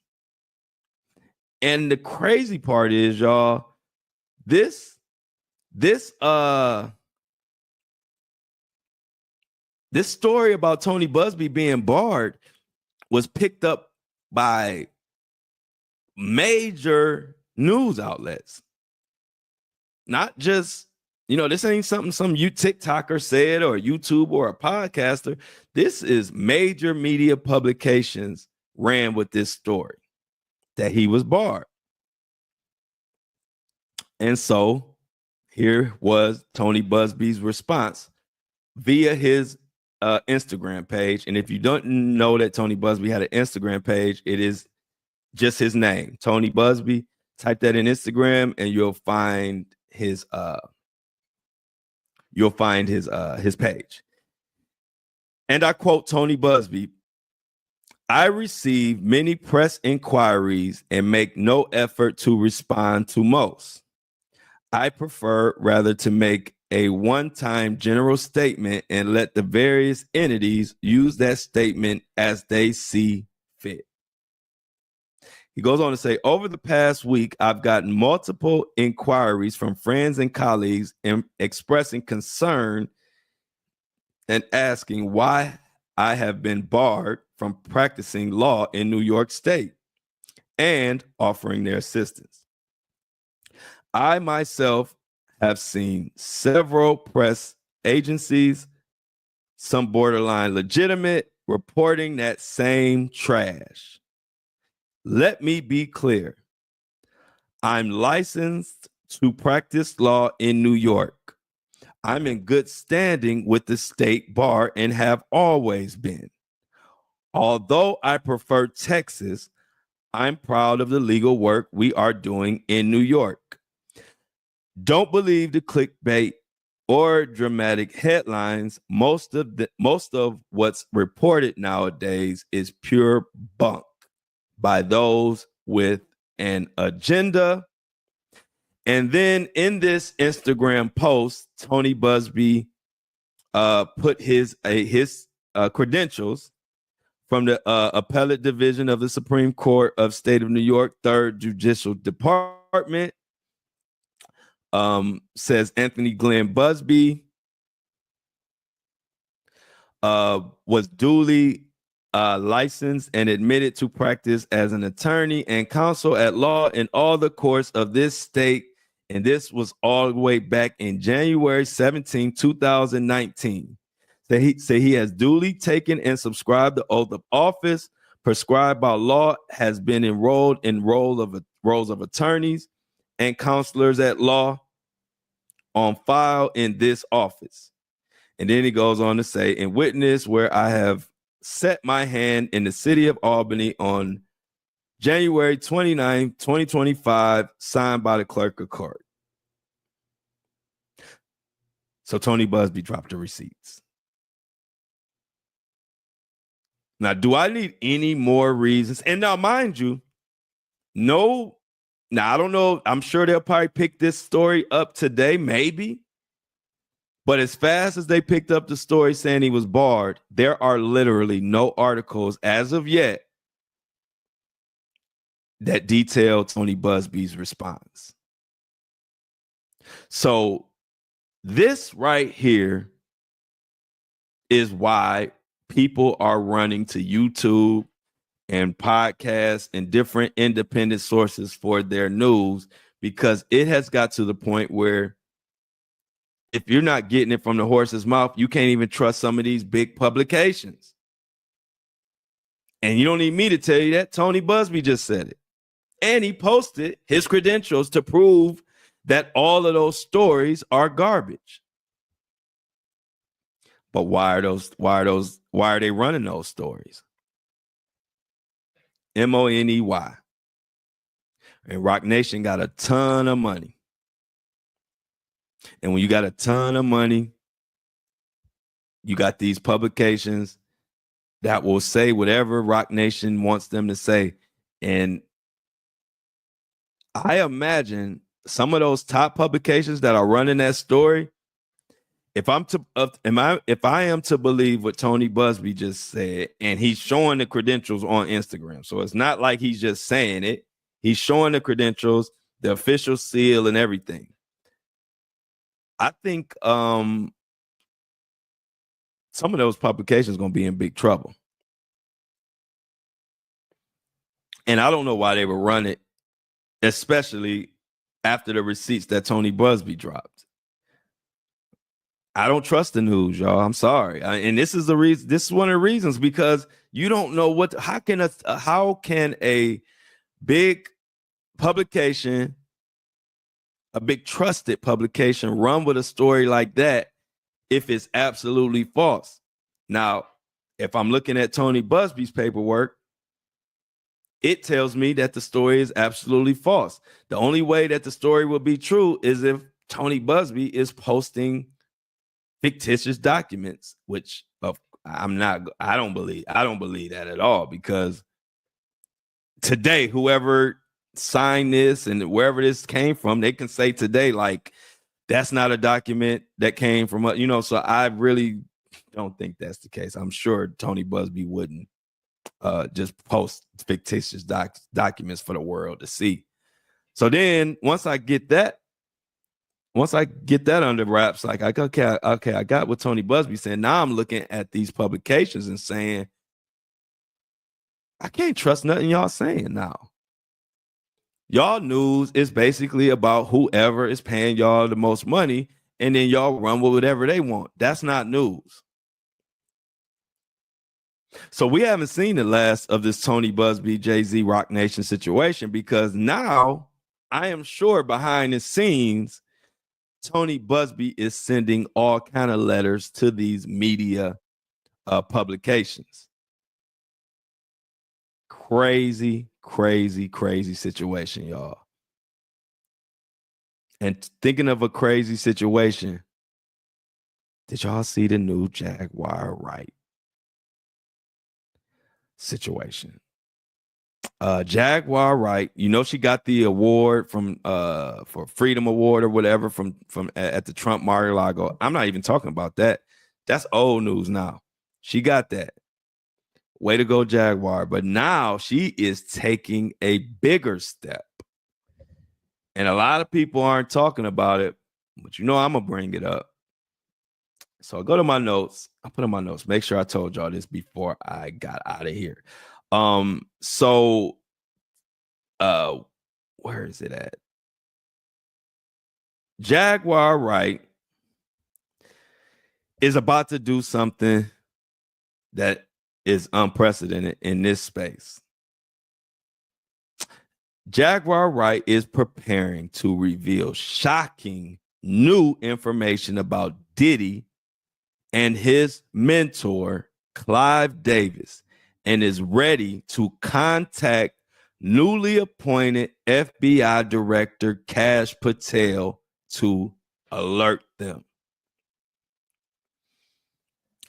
And the crazy part is, y'all, this story about Tony Buzbee being barred was picked up by major news outlets. Not just, this ain't something some TikToker said or YouTube or a podcaster. This is major media publications ran with this story that he was barred. And so here was Tony Buzbee's response via his Instagram page. And if you don't know that Tony Buzbee had an Instagram page, it is just his name, Tony Buzbee. Type that in Instagram and you'll find his page. And I quote Tony Buzbee, "I receive many press inquiries and make no effort to respond to most. I prefer rather to make a one-time general statement and let the various entities use that statement as they see fit." He goes on to say, "Over the past week, I've gotten multiple inquiries from friends and colleagues expressing concern and asking why I have been barred from practicing law in New York State and offering their assistance. I myself have seen several press agencies, some borderline legitimate, reporting that same trash. Let me be clear. I'm licensed to practice law in New York. I'm in good standing with the state bar and have always been. Although I prefer Texas, I'm proud of the legal work we are doing in New York. Don't believe the clickbait or dramatic headlines. Most of what's reported nowadays is pure bunk by those with an agenda. And then in this Instagram post, Tony Buzbee put his credentials from the Appellate Division of the Supreme Court of State of New York, Third Judicial Department. Says Anthony Glenn Buzbee was duly licensed and admitted to practice as an attorney and counsel at law in all the courts of this state. And this was all the way back in January 17, 2019. He has duly taken and subscribed the oath of office prescribed by law, has been enrolled in roles of attorneys and counselors at law on file in this office. And then he goes on to say, in witness where I have set my hand in the city of Albany on January 29, 2025, signed by the clerk of court. So Tony Buzbee dropped the receipts. Now, do I need any more reasons? And now, mind you, no, now I don't know. I'm sure they'll probably pick this story up today, maybe. But as fast as they picked up the story saying he was barred, there are literally no articles as of yet that detail Tony Buzbee's response. So this right here is why people are running to YouTube and podcasts and different independent sources for their news, because it has got to the point where if you're not getting it from the horse's mouth, you can't even trust some of these big publications. And you don't need me to tell you that. Tony Buzbee just said it. And he posted his credentials to prove that all of those stories are garbage. But why are they running those stories? Money. And Rock Nation got a ton of money. And when you got a ton of money, you got these publications that will say whatever Rock Nation wants them to say. And I imagine some of those top publications that are running that story, if I am to believe what Tony Buzbee just said, and he's showing the credentials on Instagram, so it's not like he's just saying it. He's showing the credentials, the official seal, and everything. I think some of those publications are going to be in big trouble. And I don't know why they would run it, especially after the receipts that Tony Buzbee dropped. I don't trust the news, y'all. I'm sorry. And this is the reason. This is one of the reasons, because you don't know how can a big publication, a big trusted publication, run with a story like that if it's absolutely false. Now, if I'm looking at Tony Buzbee's paperwork, it tells me that the story is absolutely false. The only way that the story will be true is if Tony Buzbee is posting fictitious documents, which I don't believe that at all, because today, whoever signed this and wherever this came from, they can say today, like, that's not a document that came from, so I really don't think that's the case. I'm sure Tony Buzbee wouldn't just post fictitious documents for the world to see. So then once I get that under wraps, like, okay, I got what Tony Buzbee said. Now I'm looking at these publications and saying, I can't trust nothing y'all saying now. Y'all news is basically about whoever is paying y'all the most money, and then y'all run with whatever they want. That's not news. So we haven't seen the last of this Tony Buzbee, Jay-Z, Rock Nation situation, because now I am sure behind the scenes, Tony Buzbee is sending all kind of letters to these media publications. Crazy, crazy, crazy situation, y'all. And thinking of a crazy situation, did y'all see the new Jaguar Wright situation? Jaguar Wright, you know, she got the award from for Freedom Award or whatever from at the Trump Mar-a-Lago. I'm not even talking about that. That's old news now. She got that. Way to go, Jaguar. But now she is taking a bigger step. And a lot of people aren't talking about it, but you know I'm gonna bring it up. So I go to my notes. I put in my notes. Make sure I told y'all this before I got out of here. So where is it at? Jaguar Wright is about to do something that is unprecedented in this space. Jaguar Wright is preparing to reveal shocking new information about Diddy and his mentor, Clive Davis, and is ready to contact newly appointed FBI Director Kash Patel to alert them.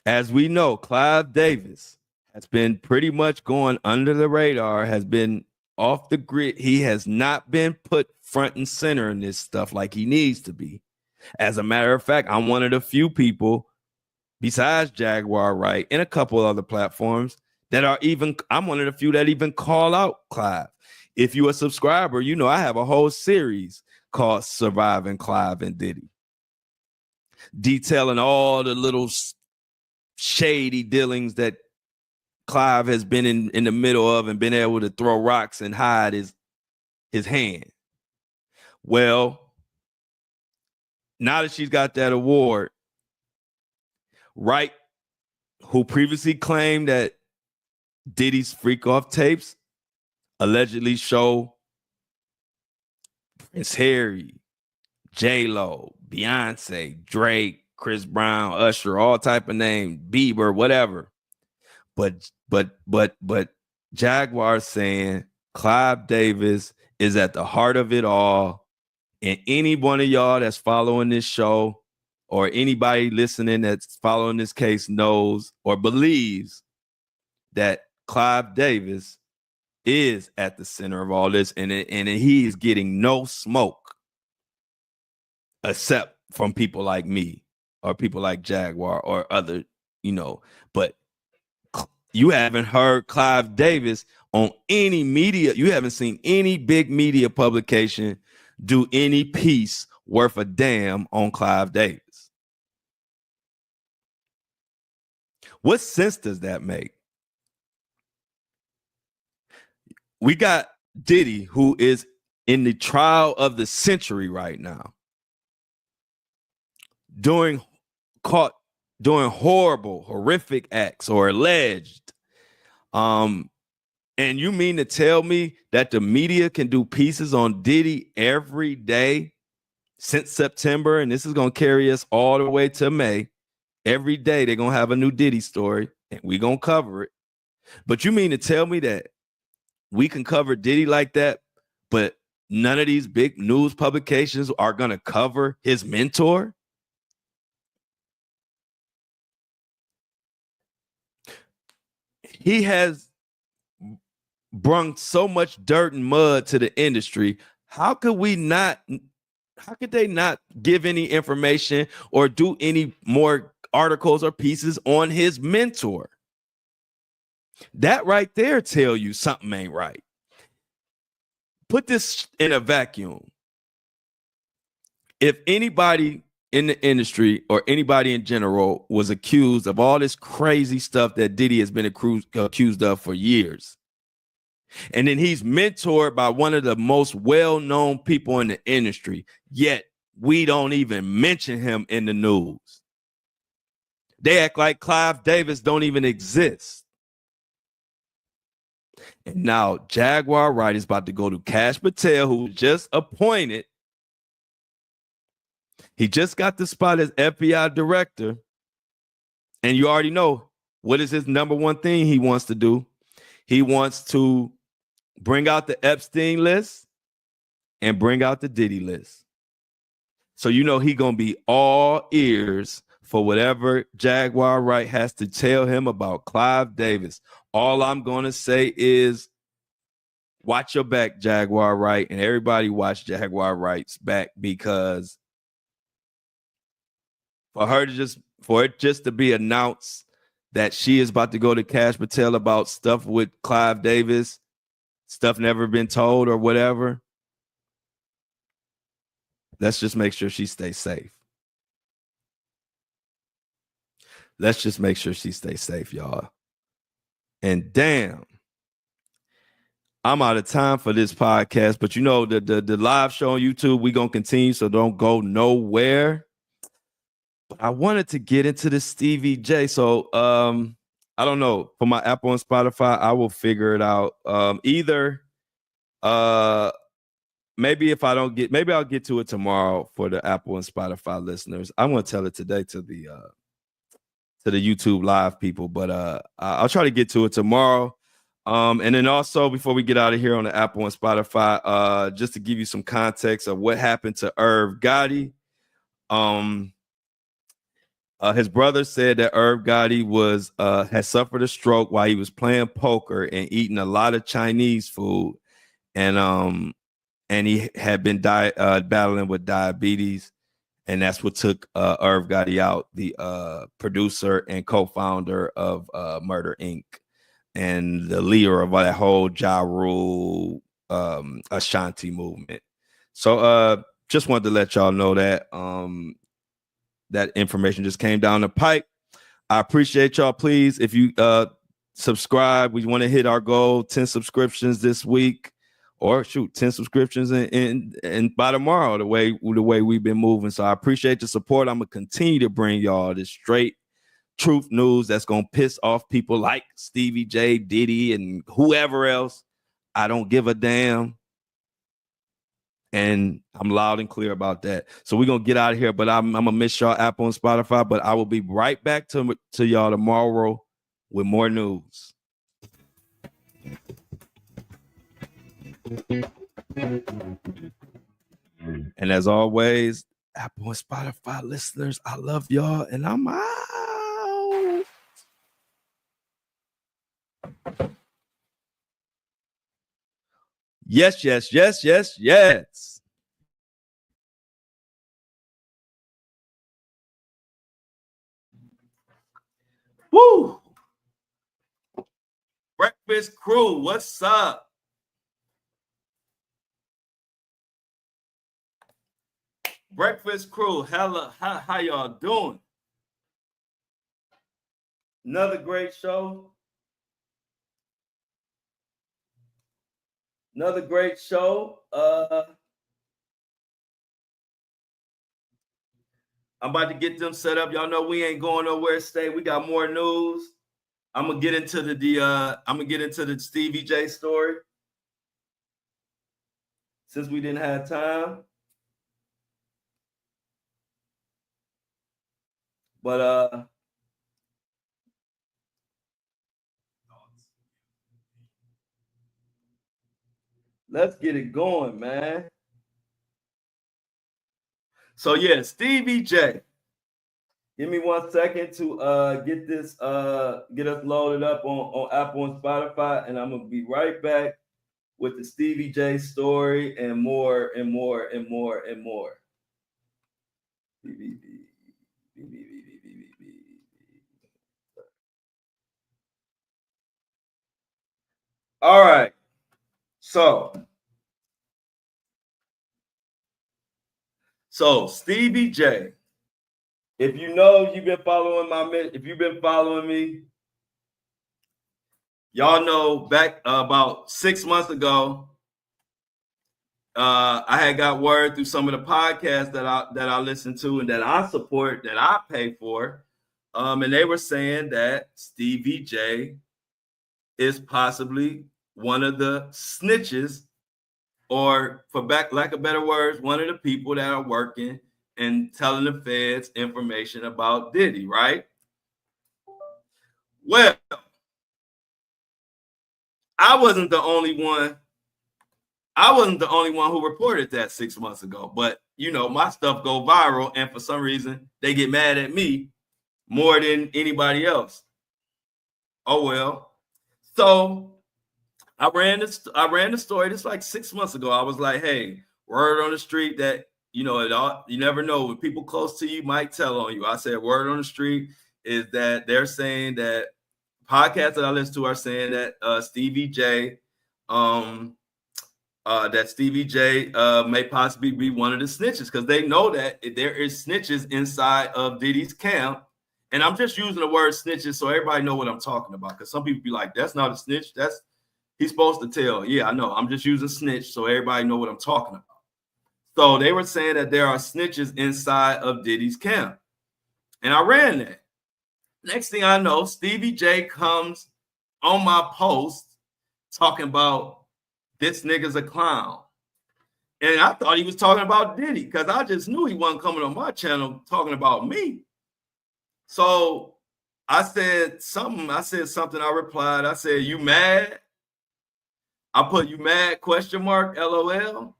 As we know, Clive Davis has been pretty much going under the radar, has been off the grid. He has not been put front and center in this stuff like he needs to be. As a matter of fact, I'm one of the few people besides Jaguar Wright and a couple other platforms that are even, I'm one of the few that even call out Clive. If you're a subscriber, you know I have a whole series called Surviving Clive and Diddy, detailing all the little shady dealings that Clive has been in the middle of and been able to throw rocks and hide his hand. Well, now that she's got that award, Wright, who previously claimed that Diddy's freak off tapes allegedly show Prince Harry, J-Lo, Beyonce, Drake, Chris Brown, Usher, all type of names, Bieber, whatever. But Jaguar saying Clive Davis is at the heart of it all. And any one of y'all that's following this show or anybody listening that's following this case knows or believes that Clive Davis is at the center of all this, and he is getting no smoke except from people like me or people like Jaguar or other, you know. But you haven't heard Clive Davis on any media. You haven't seen any big media publication do any piece worth a damn on Clive Davis. What sense does that make? We got Diddy, who is in the trial of the century right now, caught doing horrible, horrific acts or alleged. And you mean to tell me that the media can do pieces on Diddy every day since September, and this is going to carry us all the way to May? Every day they're going to have a new Diddy story, and we're going to cover it. But you mean to tell me that we can cover Diddy like that, but none of these big news publications are going to cover his mentor? He has brung so much dirt and mud to the industry. How could they not give any information or do any more articles or pieces on his mentor? That right there tell you something ain't right. Put this in a vacuum. If anybody in the industry or anybody in general was accused of all this crazy stuff that Diddy has been accused of for years, and then he's mentored by one of the most well-known people in the industry, yet we don't even mention him in the news. They act like Clive Davis don't even exist. And now Jaguar Wright is about to go to Kash Patel, who was just appointed. He just got the spot as FBI director. And you already know what is his number one thing he wants to do. He wants to bring out the Epstein list and bring out the Diddy list. So you know he gonna be all ears for whatever Jaguar Wright has to tell him about Clive Davis. All I'm gonna say is watch your back, Jaguar Wright, and everybody watch Jaguar Wright's back, because for it just to be announced that she is about to go to Kash Patel about stuff with Clive Davis, stuff never been told or whatever. Let's just make sure she stays safe. Let's just make sure she stays safe, y'all. And damn, I'm out of time for this podcast, but you know, the live show on YouTube, we're going to continue, so don't go nowhere. But I wanted to get into the Stevie J. So I don't know. For my Apple and Spotify, I will figure it out. Either maybe if I don't get, maybe I'll get to it tomorrow for the Apple and Spotify listeners. I'm going to tell it today to the YouTube live people, but I'll try to get to it tomorrow. And then also, before we get out of here on the Apple and Spotify, just to give you some context of what happened to Irv Gotti. His brother said that Irv Gotti had suffered a stroke while he was playing poker and eating a lot of Chinese food, and he had been battling with diabetes, and that's what took Irv Gotti out, the producer and co-founder of Murder Inc. and the leader of that whole Ja Rule Ashanti movement. So just wanted to let y'all know that that information just came down the pipe. I appreciate y'all. Please, if you subscribe, we want to hit our goal, 10 subscriptions this week, or 10 subscriptions and by tomorrow, the way we've been moving. So I appreciate the support. I'm gonna continue to bring y'all this straight truth news that's gonna piss off people like Stevie J, Diddy, and whoever else. I don't give a damn. And I'm loud and clear about that. So we're going to get out of here, but I'm going to miss y'all Apple and Spotify, but I will be right back to y'all tomorrow with more news. And as always, Apple and Spotify listeners, I love y'all, and I'm out. Yes, yes, yes, yes, yes. Woo! Breakfast crew, what's up? Breakfast crew, hella, how y'all doing? Another great show. Another great show. I'm about to get them set up. Y'all know we ain't going nowhere. Stay. We got more news. I'm gonna get into the Stevie J story since we didn't have time. But let's get it going, man. So yeah, Stevie J. Give me 1 second to get us loaded up on Apple and Spotify, and I'm gonna be right back with the Stevie J story and more and more and more and more. All right. So Stevie J, if you know you've been following me, y'all know back about 6 months ago, I had got word through some of the podcasts that I listen to and that I support, that I pay for, and they were saying that Stevie J is possibly one of the snitches, or for lack of better words, one of the people that are working and telling the feds information about Diddy, right? Well, I wasn't the only one. I wasn't the only one who reported that 6 months ago, but my stuff go viral, and for some reason they get mad at me more than anybody else. Oh well. So I ran the story just like 6 months ago. I was like, hey, word on the street that you never know when people close to you might tell on you. I said word on the street is that they're saying that podcasts that I listen to are saying that Stevie J may possibly be one of the snitches, because they know that there is snitches inside of Diddy's camp. And I'm just using the word snitches so everybody know what I'm talking about, because some people be like, that's not a snitch, that's he's supposed to tell. Yeah, I know. I'm just using snitch so everybody know what I'm talking about. So they were saying that there are snitches inside of Diddy's camp. And I ran that. Next thing I know, Stevie J comes on my post talking about this nigga's a clown. And I thought he was talking about Diddy, because I just knew he wasn't coming on my channel talking about me. So I said something. I replied. I said, you mad? I put, you mad, ? LOL.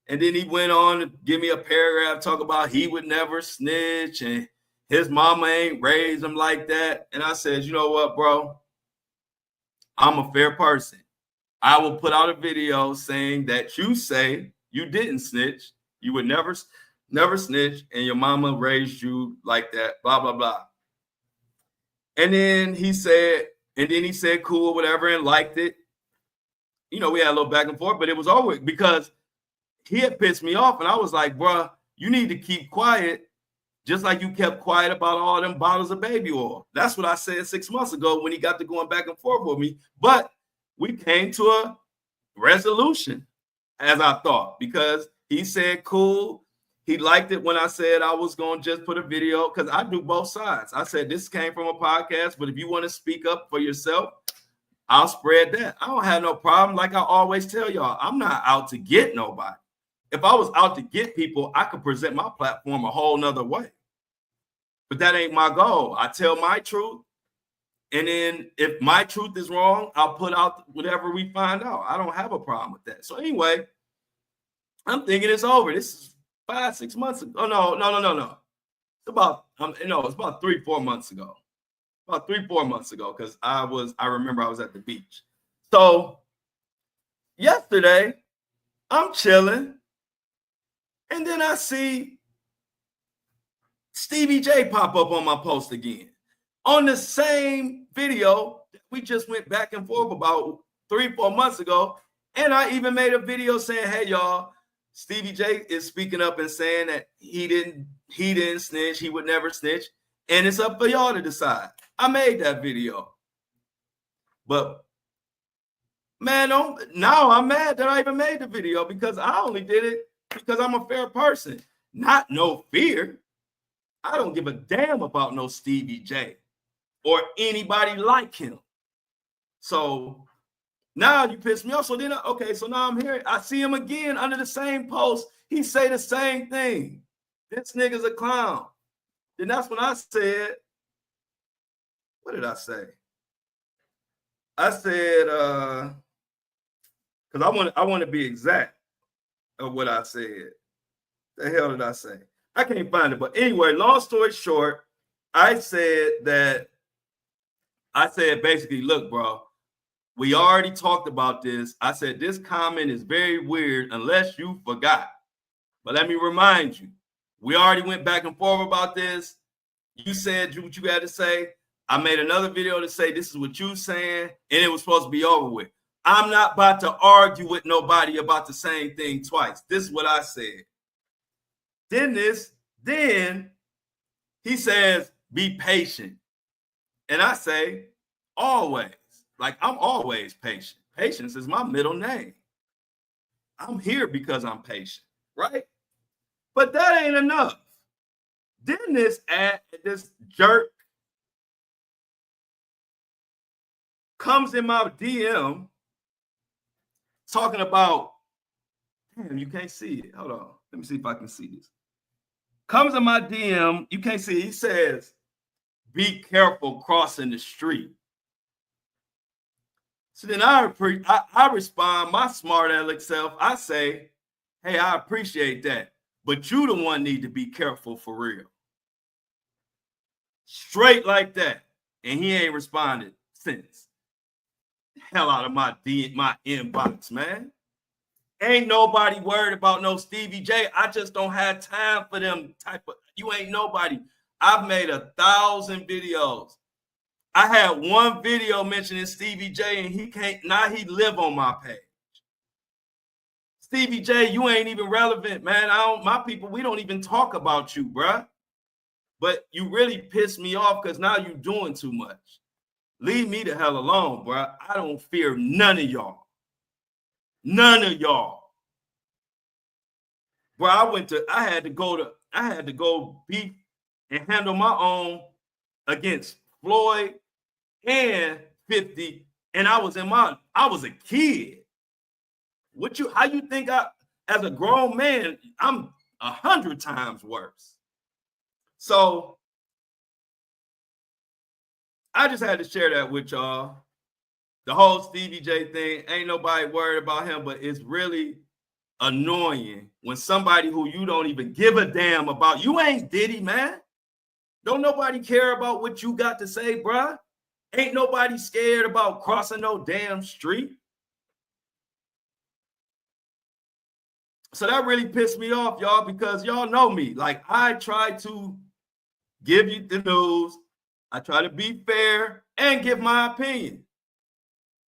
And then he went on to give me a paragraph talk about he would never snitch and his mama ain't raised him like that. And I said, you know what, bro? I'm a fair person. I will put out a video saying that you say you didn't snitch, you would never snitch, and your mama raised you like that, blah, blah, blah. And then he said, cool, whatever, and liked it. We had a little back and forth, but it was always because he had pissed me off. And I was like, bro, you need to keep quiet, just like you kept quiet about all them bottles of baby oil. That's what I said 6 months ago when he got to going back and forth with me. But we came to a resolution, as I thought, because he said, cool. He liked it when I said I was going to just put a video, because I do both sides. I said, this came from a podcast, but if you want to speak up for yourself, I'll spread that. I don't have no problem. Like I always tell y'all, I'm not out to get nobody. If I was out to get people, I could present my platform a whole nother way. But that ain't my goal. I tell my truth. And then if my truth is wrong, I'll put out whatever we find out. I don't have a problem with that. So anyway, I'm thinking it's over. This is 5-6 months ago. Oh, no. It's about, it's about 3-4 months ago. About 3-4 months ago, because I remember I was at the beach. So yesterday, I'm chilling, and then I see Stevie J pop up on my post again on the same video that we just went back and forth about 3-4 months ago. And I even made a video saying, hey, y'all, Stevie J is speaking up and saying that he didn't snitch, he would never snitch, and it's up for y'all to decide. I made that video. But man, now I'm mad that I even made the video, because I only did it because I'm a fair person. Not no fear. I don't give a damn about no Stevie J or anybody like him. So now you pissed me off. So then, so now I'm here. I see him again under the same post. He say the same thing. This nigga's a clown. Then that's when I said, what did I say? I said, because I want to be exact of what I said. The hell did I say? I can't find it. But anyway, long story short, I said basically, look, bro, we already talked about this. I said, this comment is very weird unless you forgot. But let me remind you, we already went back and forth about this. You said what you had to say. I made another video to say this is what you saying, and it was supposed to be over with. I'm not about to argue with nobody about the same thing twice. This is what I said. Then he says, be patient. And I say, always. Like, I'm always patient. Patience is my middle name. I'm here because I'm patient, right? But that ain't enough. Then this jerk comes in my DM talking about, damn, you can't see it. Hold on. Let me see if I can see this. Comes in my DM, you can't see it. He says, be careful crossing the street. So then I respond, my smart aleck self, I say, hey, I appreciate that. But you the one need to be careful for real. Straight like that. And he ain't responded since. Hell out of my inbox, man. Ain't nobody worried about no Stevie J. I just don't have time for them type of, you ain't nobody. I've made 1,000 videos. I had one video mentioning Stevie J and he can't, now he live on my page. Stevie J, you ain't even relevant, man. My people, we don't even talk about you, bruh. But you really pissed me off because now you're doing too much. Leave me the hell alone, bruh. I don't fear none of y'all. None of y'all. Bro, I had to go beat and handle my own against Floyd and 50. And I was a kid. How you think as a grown man, I'm 100 times worse. So I just had to share that with y'all. The whole Stevie J thing, ain't nobody worried about him, but it's really annoying when somebody who you don't even give a damn about, you ain't Diddy, man. Don't nobody care about what you got to say, bruh. Ain't nobody scared about crossing no damn street. So that really pissed me off, y'all, because y'all know me. Like, I try to give you the news. I try to be fair and give my opinion.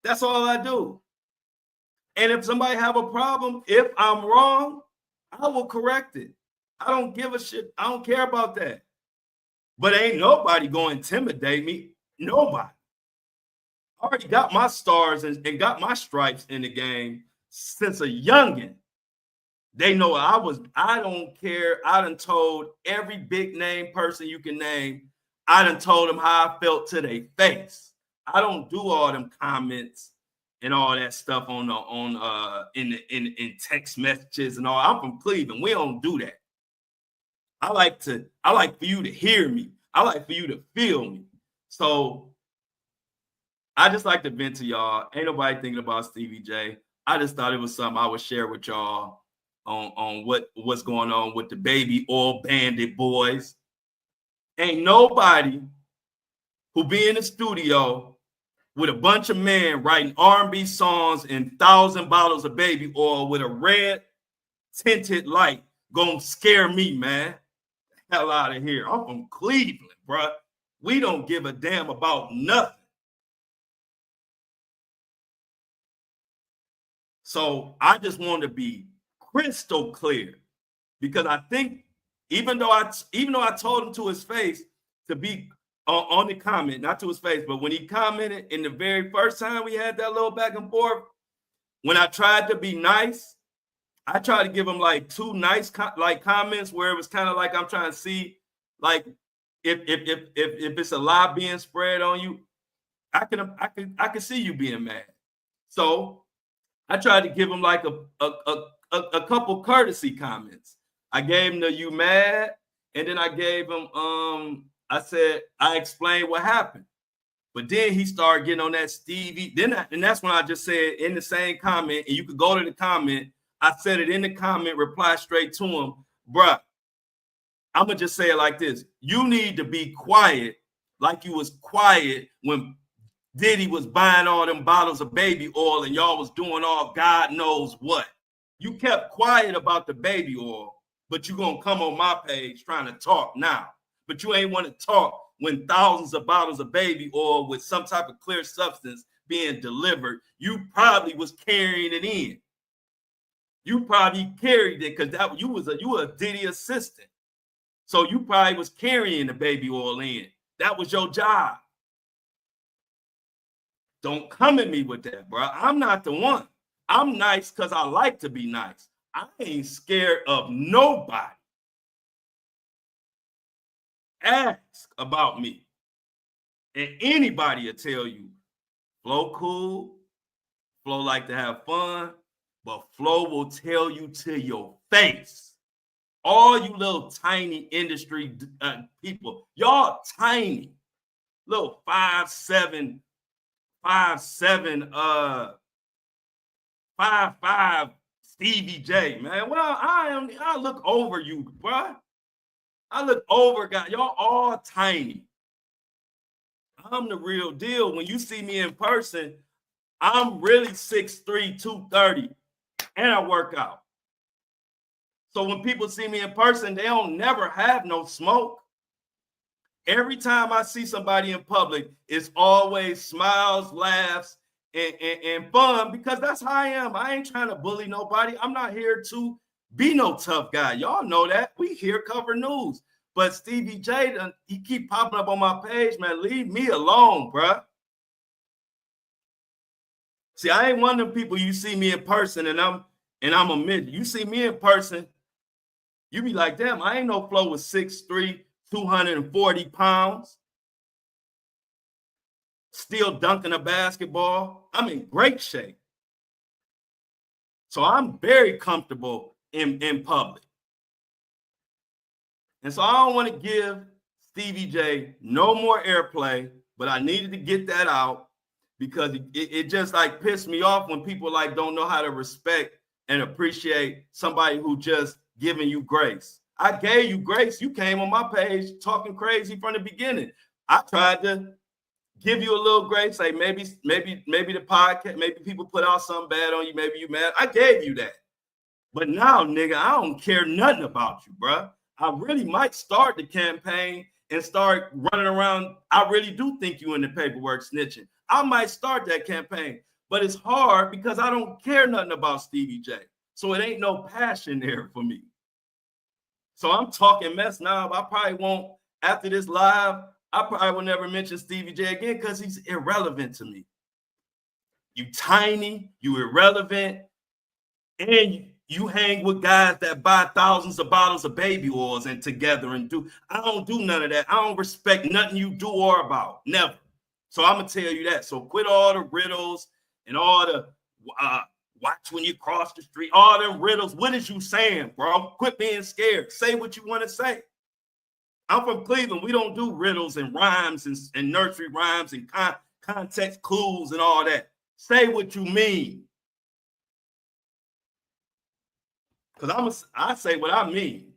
That's all I do. And if somebody have a problem, if I'm wrong, I will correct it. I don't give a shit. I don't care about that. But ain't nobody going to intimidate me. Nobody. I already got my stars and got my stripes in the game since a youngin'. They know I don't care. I done told every big name person you can name. I done told them how I felt to their face. I don't do all them comments and all that stuff in text messages and all. I'm from Cleveland. We don't do that. I like for you to hear me. I like for you to feel me. So I just like to vent to y'all. Ain't nobody thinking about Stevie J. I just thought it was something I would share with y'all on what's going on with the baby oil bandit boys. Ain't nobody who be in the studio with a bunch of men writing R&B songs and 1,000 bottles of baby oil with a red tinted light gonna scare me, man. Hell out of here. I'm from Cleveland, bro. We don't give a damn about nothing. So I just want to be crystal clear, because I think even though I told him to his face to be on the comment, not to his face, but when he commented in the very first time we had that little back and forth, when I tried to be nice, I tried to give him like two nice comments where it was kind of like I'm trying to see like if it's a lie being spread on you, I can see you being mad. So I tried to give him like a couple courtesy comments. I gave him the "you mad," and then I gave him I said I explained what happened. But then he started getting on that Stevie. And that's when I just said in the same comment, and you could go to the comment. I said it in the comment, reply straight to him, bruh. I'm gonna just say it like this: you need to be quiet, like you was quiet when Diddy was buying all them bottles of baby oil and y'all was doing all God knows what. You kept quiet about the baby oil, but you gonna come on my page trying to talk now. But you ain't want to talk when thousands of bottles of baby oil with some type of clear substance being delivered. You probably was carrying it in. You probably carried it because you were a Diddy assistant. So you probably was carrying the baby oil in. That was your job. Don't come at me with that, bro. I'm not the one. I'm nice because I like to be nice. I ain't scared of nobody. Ask about me. And anybody will tell you, Flo cool, Flo like to have fun, but Flo will tell you to your face. All you little tiny industry people, y'all tiny, little 5'7", 5'7", 5'5" Stevie J, man. Well, I look over you, bro. I look over, guys. Y'all all tiny. I'm the real deal. When you see me in person, I'm really 6'3", 230, and I work out. So when people see me in person, they don't never have no smoke. Every time I see somebody in public, it's always smiles, laughs, and fun, because that's how I am. I ain't trying to bully nobody. I'm not here to be no tough guy. Y'all know that. We here cover news. But Stevie J, he keep popping up on my page, man. Leave me alone, bruh. See, I ain't one of them people you see me in person and I'm a midget. You see me in person, you be like, damn, I ain't no Flo with 6'3", 240 pounds, still dunking a basketball. I'm in great shape. So I'm very comfortable in public. And so I don't want to give Stevie J no more airplay, but I needed to get that out because it just like pissed me off when people like don't know how to respect and appreciate somebody who just giving you grace. I gave you grace. You came on my page talking crazy from the beginning. I tried to give you a little grace, say maybe the podcast, maybe people put out something bad on you, maybe you mad. I gave you that. But now, nigga, I don't care nothing about you, bro. I really might start the campaign and start running around. I really do think you in the paperwork snitching. I might start that campaign, but it's hard because I don't care nothing about Stevie J. So it ain't no passion there for me. So I'm talking mess now. I probably won't, after this live, I probably will never mention Stevie J again because he's irrelevant to me. You tiny, you irrelevant, and you hang with guys that buy thousands of bottles of baby oils and together and do. I don't do none of that. I don't respect nothing you do or about. Never. So I'm going to tell you that. So quit all the riddles and all the watch when you cross the street, all them riddles. What is you saying, bro? Quit being scared. Say what you want to say. I'm from Cleveland. We don't do riddles and rhymes and nursery rhymes and context clues and all that. Say what you mean. Because I say what I mean.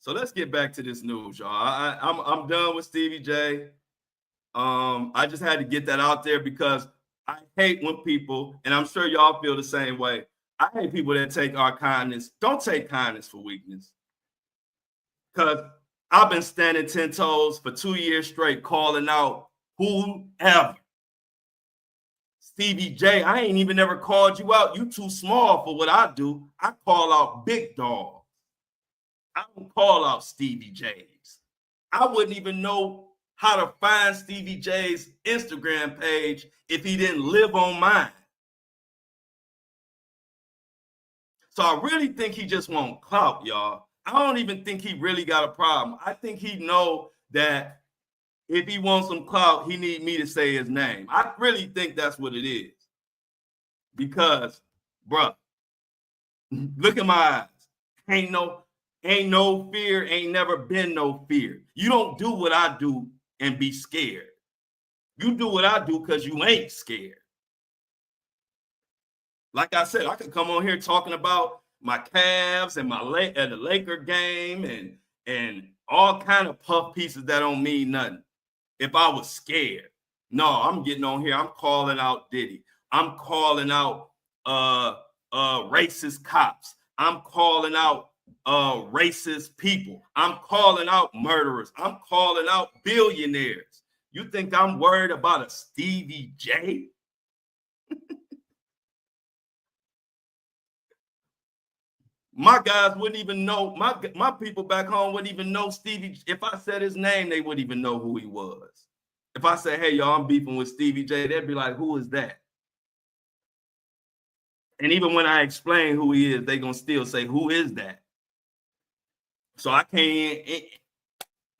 So let's get back to this news, y'all. I'm done with Stevie J. I just had to get that out there because I hate when people, and I'm sure y'all feel the same way, I hate people that take our kindness. Don't take kindness for weakness. Because I've been standing 10 toes for 2 years straight calling out whoever. Stevie J, I ain't even never called you out. You too small for what I do. I call out big dogs. I don't call out Stevie J's. I wouldn't even know how to find Stevie J's Instagram page if he didn't live on mine. So I really think he just wants clout, y'all. I don't even think he really got a problem. I think he know that if he wants some clout, he need me to say his name. I really think that's what it is. Because, bruh, look at my eyes. Ain't no fear, ain't never been no fear. You don't do what I do and be scared. You do what I do because you ain't scared. Like I said, I could come on here talking about my Cavs and the Laker game and all kind of puff pieces that don't mean nothing. If I was scared, no, I'm getting on here. I'm calling out Diddy. I'm calling out racist cops. I'm calling out racist people. I'm calling out murderers. I'm calling out billionaires. You think I'm worried about a Stevie J? My guys wouldn't even know. My people back home wouldn't even know Stevie. If I said his name, they wouldn't even know who he was. If I say, hey, y'all, I'm beefing with Stevie J, they'd be like, who is that? And even when I explain who he is, they're going to still say, who is that? So I can't.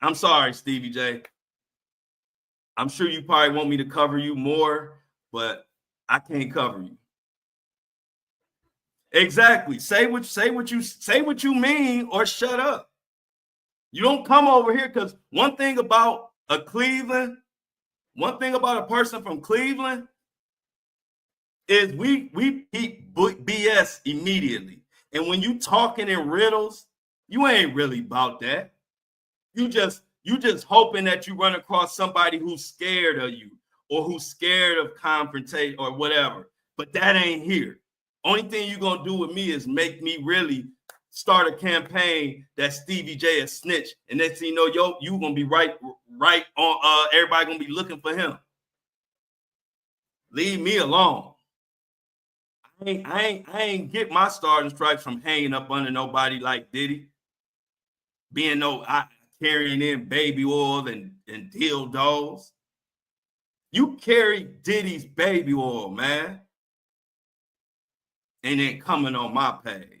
I'm sorry, Stevie J. I'm sure you probably want me to cover you more, but I can't cover you. Exactly. Say what you mean, or shut up. You don't come over here, because one thing about a person from Cleveland is we eat BS immediately. And when you talking in riddles, you ain't really about that. You just hoping that you run across somebody who's scared of you, or who's scared of confrontation or whatever. But that ain't here. Only thing you're gonna do with me is make me really start a campaign that Stevie J is snitch, and next thing you know, you gonna be right on. Everybody gonna be looking for him. Leave me alone. I ain't get my starting stripes from hanging up under nobody like Diddy, being carrying in baby oil and dildos. You carry Diddy's baby oil, man, and then coming on my page.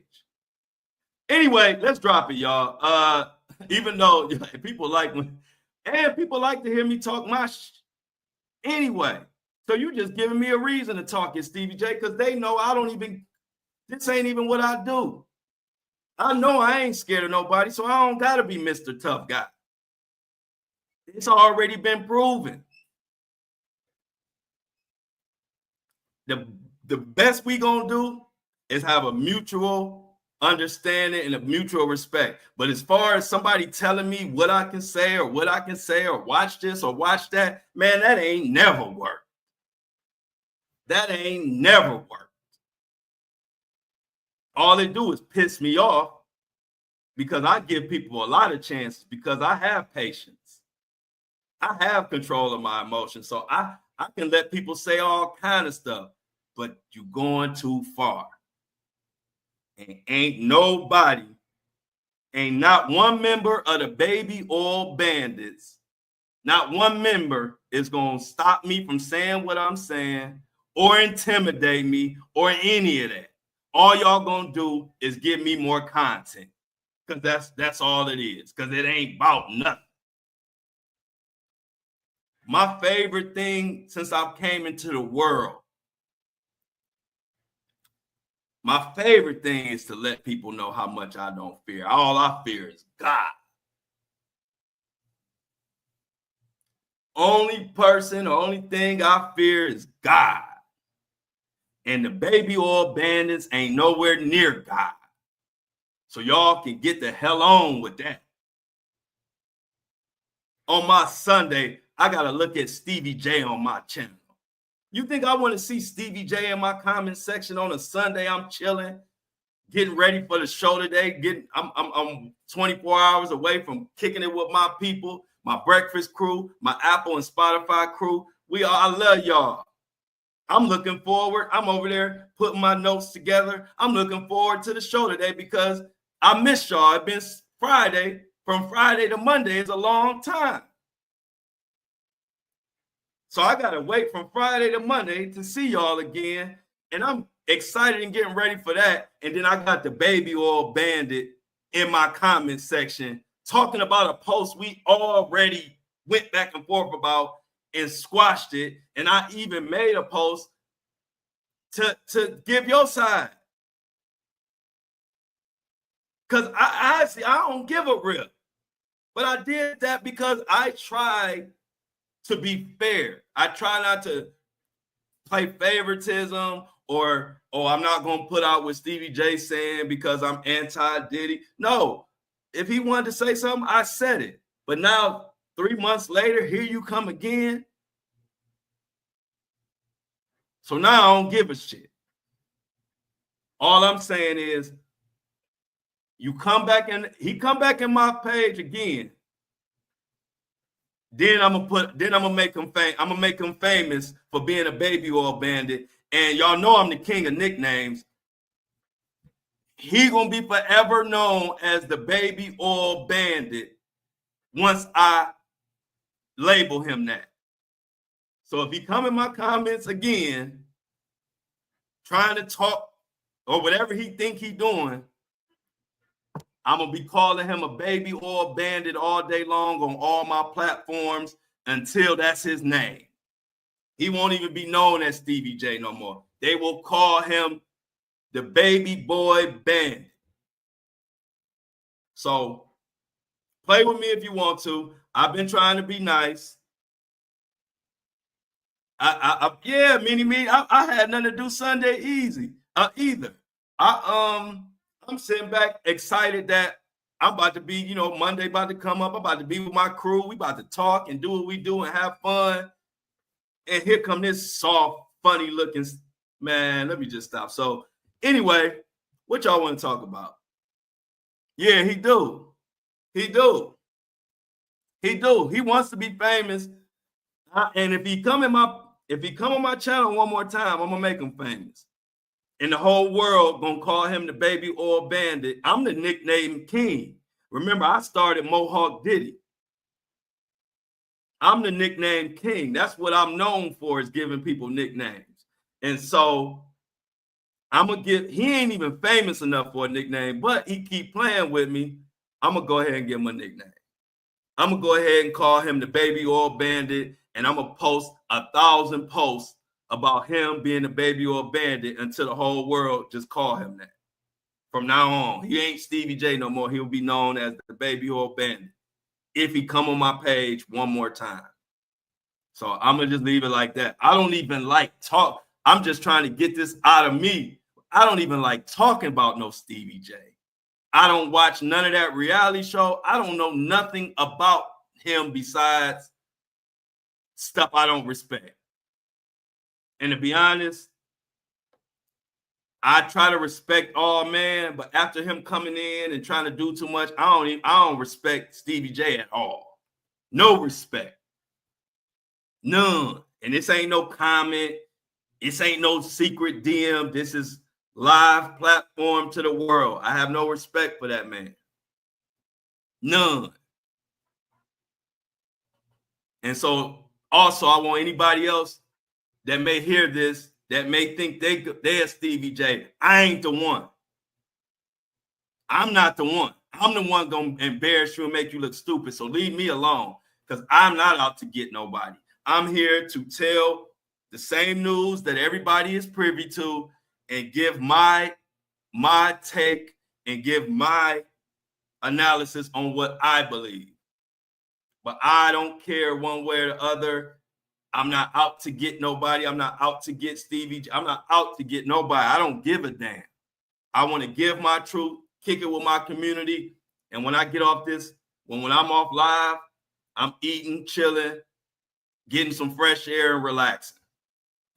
Anyway, let's drop it, y'all. Even though people like to hear me talk my anyway. So you just giving me a reason to talk at Stevie J, because they know this ain't even what I do. I know I ain't scared of nobody, so I don't gotta be Mr. Tough Guy. It's already been proven. The best we gonna do is have a mutual understanding and a mutual respect. But as far as somebody telling me what I can say or watch this or watch that, man, that ain't never worked. That ain't never worked. All they do is piss me off, because I give people a lot of chances, because I have patience. I have control of my emotions. So I can let people say all kind of stuff, but you're going too far. And ain't not one member of the Baby Oil Bandits, not one member is going to stop me from saying what I'm saying or intimidate me or any of that. All y'all going to do is give me more content, because that's all it is, because it ain't about nothing. My favorite thing since I came into the world, my favorite thing is to let people know how much I don't fear. All I fear is God. Only thing I fear is God. And the Baby Oil Bandits ain't nowhere near God. So y'all can get the hell on with that. On my Sunday, I got to look at Stevie J on my channel. You think I want to see Stevie J in my comment section on a Sunday? I'm chilling, getting ready for the show today. I'm 24 hours away from kicking it with my people, my breakfast crew, my Apple and Spotify crew. I love y'all. I'm looking forward. I'm over there putting my notes together. I'm looking forward to the show today, because I miss y'all. It's been Friday. From Friday to Monday is a long time. So I got to wait from Friday to Monday to see y'all again. And I'm excited and getting ready for that. And then I got the Baby Oil Bandit in my comment section talking about a post we already went back and forth about and squashed it. And I even made a post to give your side. Because I don't give a rip. But I did that because I tried to be fair. I try not to play favoritism, or I'm not going to put out what Stevie J saying because I'm anti-Diddy. No, if he wanted to say something, I said it. But now, 3 months later, here you come again. So now I don't give a shit. All I'm saying is, he come back in my page again. Then I'm gonna make him famous for being a Baby Oil Bandit. And y'all know I'm the king of nicknames. He gonna be forever known as the Baby Oil Bandit once I label him that. So if he come in my comments again, trying to talk or whatever he think he doing, I'm gonna be calling him a baby oil bandit all day long on all my platforms until that's his name. He won't even be known as Stevie J no more. They will call him the baby boy bandit. So play with me if you want to. I've been trying to be nice. Yeah, me. I had nothing to do Sunday either. I'm sitting back excited that I'm about to be, Monday about to come up. I'm about to be with my crew. We about to talk and do what we do and have fun. And here come this soft, funny looking man. Let me just stop. So anyway, what y'all want to talk about? Yeah, he do. He wants to be famous. And if he come on my channel one more time, I'm gonna make him famous. And the whole world gonna call him the baby oil bandit. I'm the nickname king. Remember, I started Mohawk Diddy. I'm the nickname king. That's what I'm known for, is giving people nicknames. And so he ain't even famous enough for a nickname, but he keep playing with me. I'm gonna go ahead and give him a nickname. I'm gonna go ahead and call him the baby oil bandit, and I'm gonna post 1,000 posts about him being the baby oil bandit until the whole world just call him that. From now on, he ain't Stevie J no more. He'll be known as the baby oil bandit if he come on my page one more time. So I'm gonna just leave it like that. I don't even like talk. I'm just trying to get this out of me. I don't even like talking about no Stevie J. I don't watch none of that reality show. I don't know nothing about him besides stuff I don't respect. And to be honest, I try to respect all man, but after him coming in and trying to do too much, I don't respect Stevie J at all. No respect. None. And this ain't no comment. This ain't no secret DM. This is live platform to the world. I have no respect for that man. None. And so also, I want anybody else that may hear this, that may think they're Stevie J. I ain't the one. I'm not the one. I'm the one going to embarrass you and make you look stupid. So leave me alone, because I'm not out to get nobody. I'm here to tell the same news that everybody is privy to and give my take and give my analysis on what I believe. But I don't care one way or the other. I'm not out to get nobody. I'm not out to get Stevie. I'm not out to get nobody. I don't give a damn. I want to give my truth, kick it with my community. And when I get off this, when I'm off live, I'm eating, chilling, getting some fresh air and relaxing.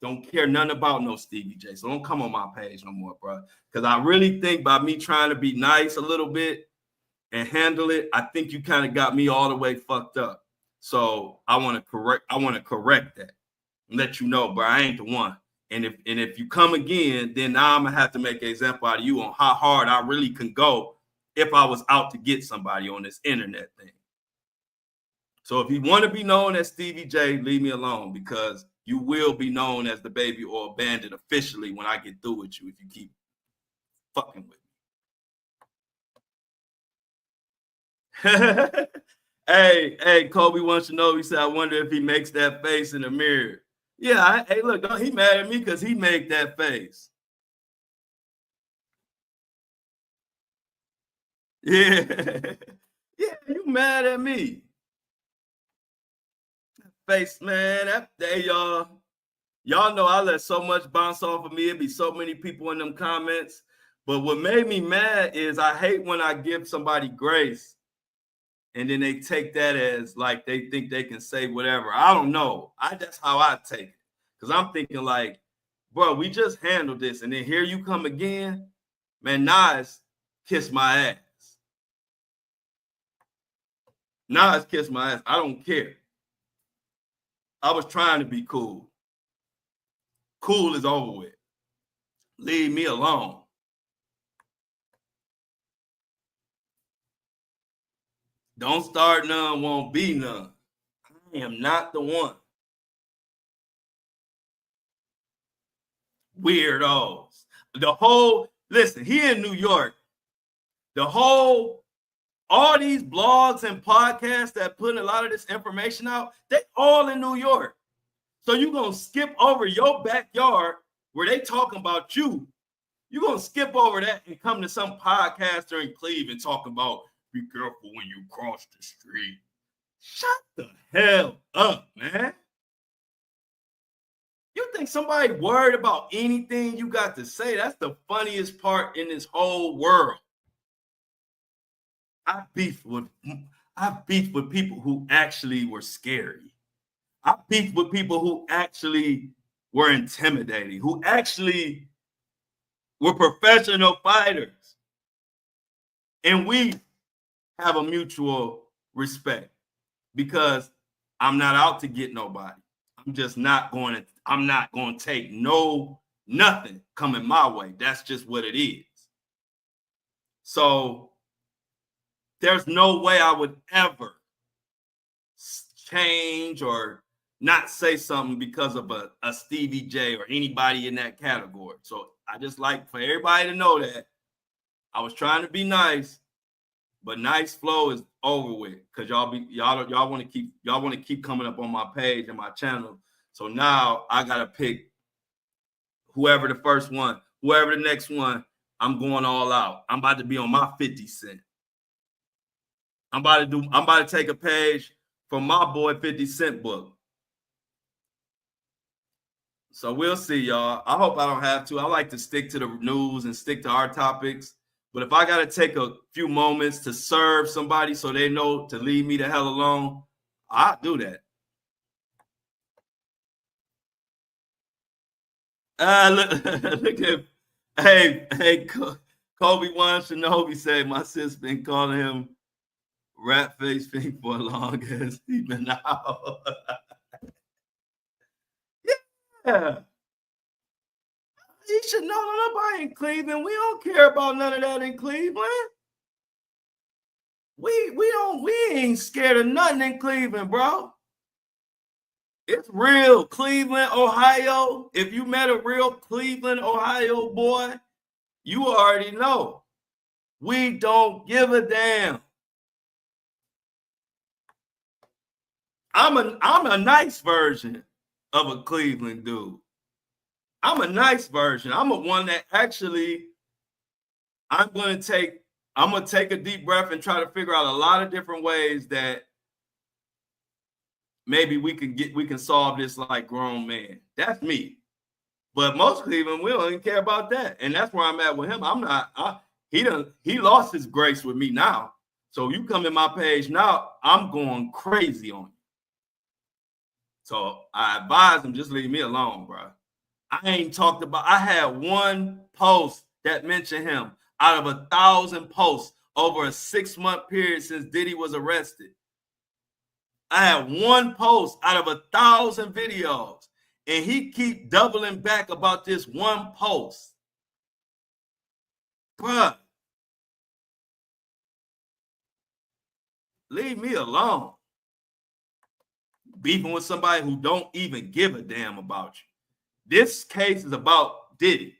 Don't care nothing about no Stevie J. So don't come on my page no more, bro. Because I really think by me trying to be nice a little bit and handle it, I think you kind of got me all the way fucked up. So I want to correct that and let you know, bro, I ain't the one. And if you come again, then now I'm gonna have to make an example out of you on how hard I really can go if I was out to get somebody on this internet thing. So if you want to be known as Stevie J, leave me alone, because you will be known as the baby oil bandit officially when I get through with you if you keep fucking with me. Hey, Kobe wants to know, he said, I wonder if he makes that face in the mirror. Yeah, hey, look, he mad at me because he made that face. Yeah. Yeah, you mad at me. Face, man, that day, y'all know I let so much bounce off of me. It'd be so many people in them comments. But what made me mad is I hate when I give somebody grace and then they take that as like they think they can say whatever. I don't know. That's how I take it. Because I'm thinking like, bro, we just handled this. And then here you come again. Man, Nas kiss my ass. Nas kiss my ass. I don't care. I was trying to be cool. Cool is over with. Leave me alone. Don't start none, won't be none. I am not the one. Weirdos. The whole Listen, he in New York. All these blogs and podcasts that put a lot of this information out, they all in New York. So you're going to skip over your backyard where they talking about you. You're going to skip over that and come to some podcaster in Cleveland talking about, be careful when you cross the street. Shut the hell up, man. You think somebody worried about anything you got to say? That's the funniest part in this whole world. I beefed with people who actually were scary. I beefed with people who actually were intimidating, who actually were professional fighters. And we have a mutual respect because I'm not out to get nobody. I'm just not going to take nothing coming my way. That's just what it is. So there's no way I would ever change or not say something because of a Stevie J or anybody in that category. So I just like for everybody to know that I was trying to be nice, but nice flow is over with because y'all want to keep coming up on my page and my channel. So now I gotta pick whoever the first one, whoever the next one. I'm going all out. I'm about to be on my 50 Cent. I'm about to take a page from my boy 50 Cent book. So we'll see, y'all. I hope I don't have to. I like to stick to the news and stick to our topics. But if I got to take a few moments to serve somebody so they know to leave me the hell alone, I'll do that. Look at, hey, Kobe One Shinobi said my sis been calling him rat face pink for long as he been out. Yeah. You should know nobody in Cleveland. We don't care about none of that in Cleveland. We ain't scared of nothing in Cleveland, bro. It's real Cleveland, Ohio. If you met a real Cleveland, Ohio boy, you already know. We don't give a damn. I'm a nice version of a Cleveland dude. I'm a nice version. I'm a one that actually I'm gonna take a deep breath and try to figure out a lot of different ways that maybe we can solve this like grown men. That's me. But most Cleveland, we don't even care about that. And that's where I'm at with him. He lost his grace with me now. So you come in my page now, I'm going crazy on you. So I advise him, just leave me alone, bro. I had one post that mentioned him out of 1,000 posts over a 6-month period since Diddy was arrested. I had one post out of 1,000 videos, and he keep doubling back about this one post. Bruh, leave me alone. Beefing with somebody who don't even give a damn about you. This case is about Diddy.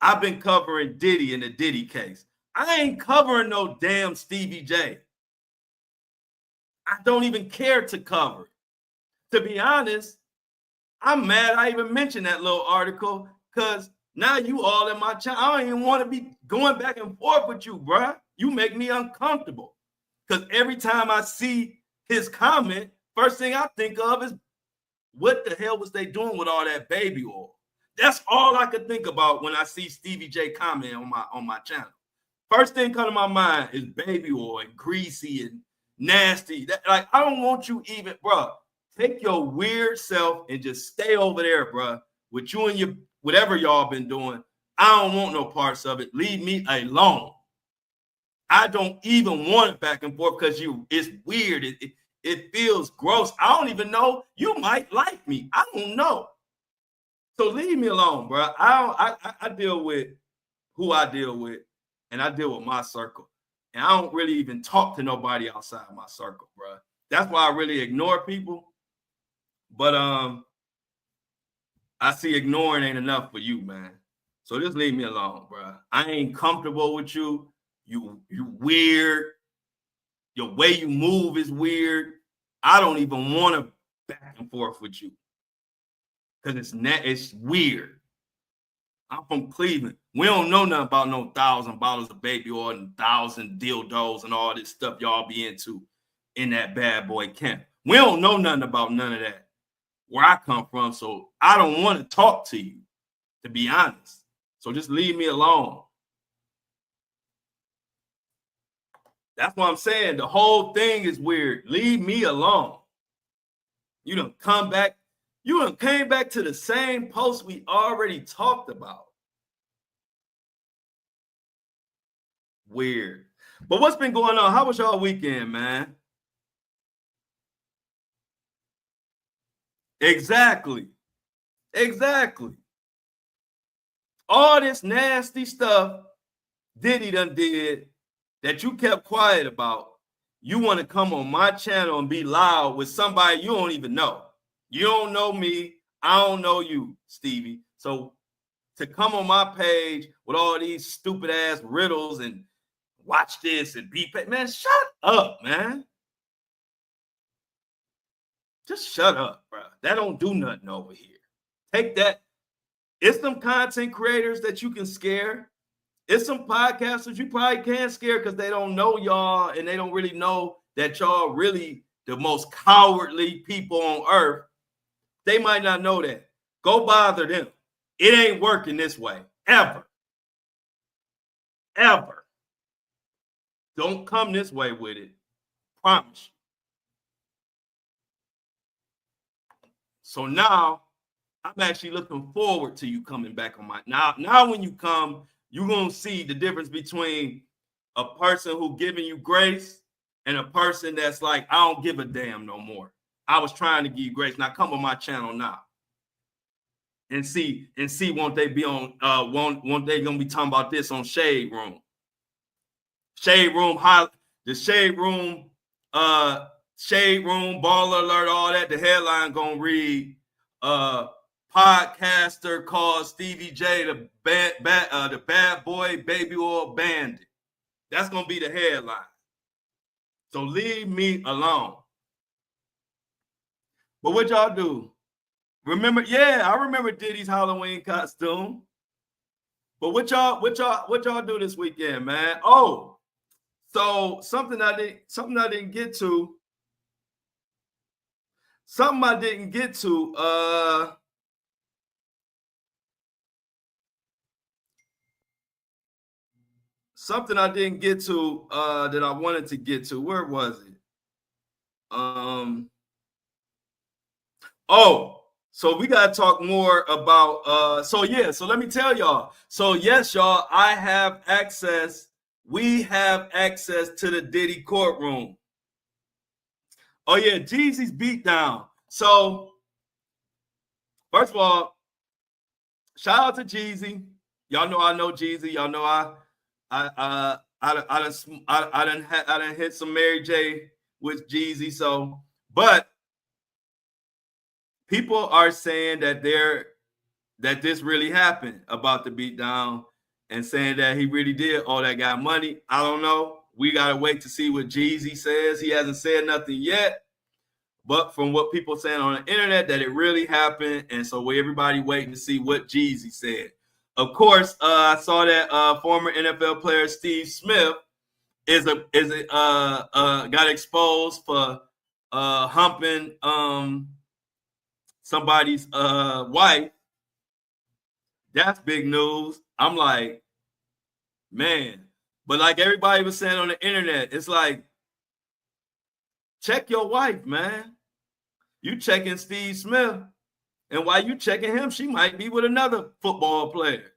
I've been covering Diddy in the Diddy case. I ain't covering no damn Stevie J. I don't even care to cover it. To be honest, I'm mad I even mentioned that little article because now you all in my channel. I don't even want to be going back and forth with you, bruh. You make me uncomfortable because every time I see his comment, first thing I think of is what the hell was they doing with all that baby oil? That's all I could think about when I see Stevie J comment on my channel. First thing come to my mind is baby oil and greasy and nasty. I don't want you even, bro. Take your weird self and just stay over there, bro. With you and your whatever y'all been doing. I don't want no parts of it. Leave me alone. I don't even want it back and forth because it's weird. It feels gross. I don't even know. You might like me. I don't know. So leave me alone, bro. I deal with who I deal with, and I deal with my circle. And I don't really even talk to nobody outside my circle, bro. That's why I really ignore people. But I see ignoring ain't enough for you, man. So just leave me alone, bro. I ain't comfortable with you. You weird. Your way you move is weird. I don't even want to back and forth with you because it's weird. I'm from Cleveland. We don't know nothing about no 1,000 bottles of baby oil and 1,000 dildos and all this stuff y'all be into in that bad boy camp. We don't know nothing about none of that where I come from. So I don't want to talk to you, to be honest. So just leave me alone. That's what I'm saying. The whole thing is weird. Leave me alone. You done come back. You done came back to the same post we already talked about. Weird. But what's been going on? How was y'all weekend, man? Exactly. All this nasty stuff Diddy done did that you kept quiet about. You want to come on my channel and be loud with somebody you don't even know. You don't know me. I don't know you, Stevie. So to come on my page with all these stupid ass riddles and watch this and be man, shut up, man. Just shut up, bro. That don't do nothing over here. Take that. It's some content creators that you can scare. It's some podcasters you probably can't scare because they don't know y'all and they don't really know that y'all really the most cowardly people on earth. They might not know that. Go bother them. It ain't working this way. Ever. Don't come this way with it. Promise you. So now I'm actually looking forward to you coming back on my now when you come, you're gonna see the difference between a person who giving you grace and a person that's like, I don't give a damn no more. I was trying to give you grace. Now come on my channel now. And see, won't they be on won't they gonna be talking about this on Shade Room? The Shade Room, baller alert, all that. The headline gonna read podcaster called Stevie J the bad boy baby oil bandit. That's gonna be the headline. So leave me alone. But what y'all do? Remember, I remember Diddy's Halloween costume. But what y'all do this weekend, man? Oh, so something I didn't get to. Something I didn't get to. Something I didn't get to that I wanted to get to. Where was it? So we got to talk more about so let me tell y'all. So yes, y'all, we have access to the Diddy courtroom. Oh yeah, Jeezy's beatdown. So first of all, shout out to Jeezy. Y'all know I know Jeezy. Y'all know I done hit some Mary J with Jeezy. So, but people are saying that this really happened about the beatdown and saying that he really did owe that guy money. I don't know. We gotta wait to see what Jeezy says. He hasn't said nothing yet, but from what people saying on the internet, that it really happened, and so everybody waiting to see what Jeezy said. Of course, I saw that former NFL player Steve Smith got exposed for humping somebody's wife. That's big news. I'm like, man. But like everybody was saying on the internet, it's like, check your wife, man. You checking Steve Smith, and while you checking him, she might be with another football player.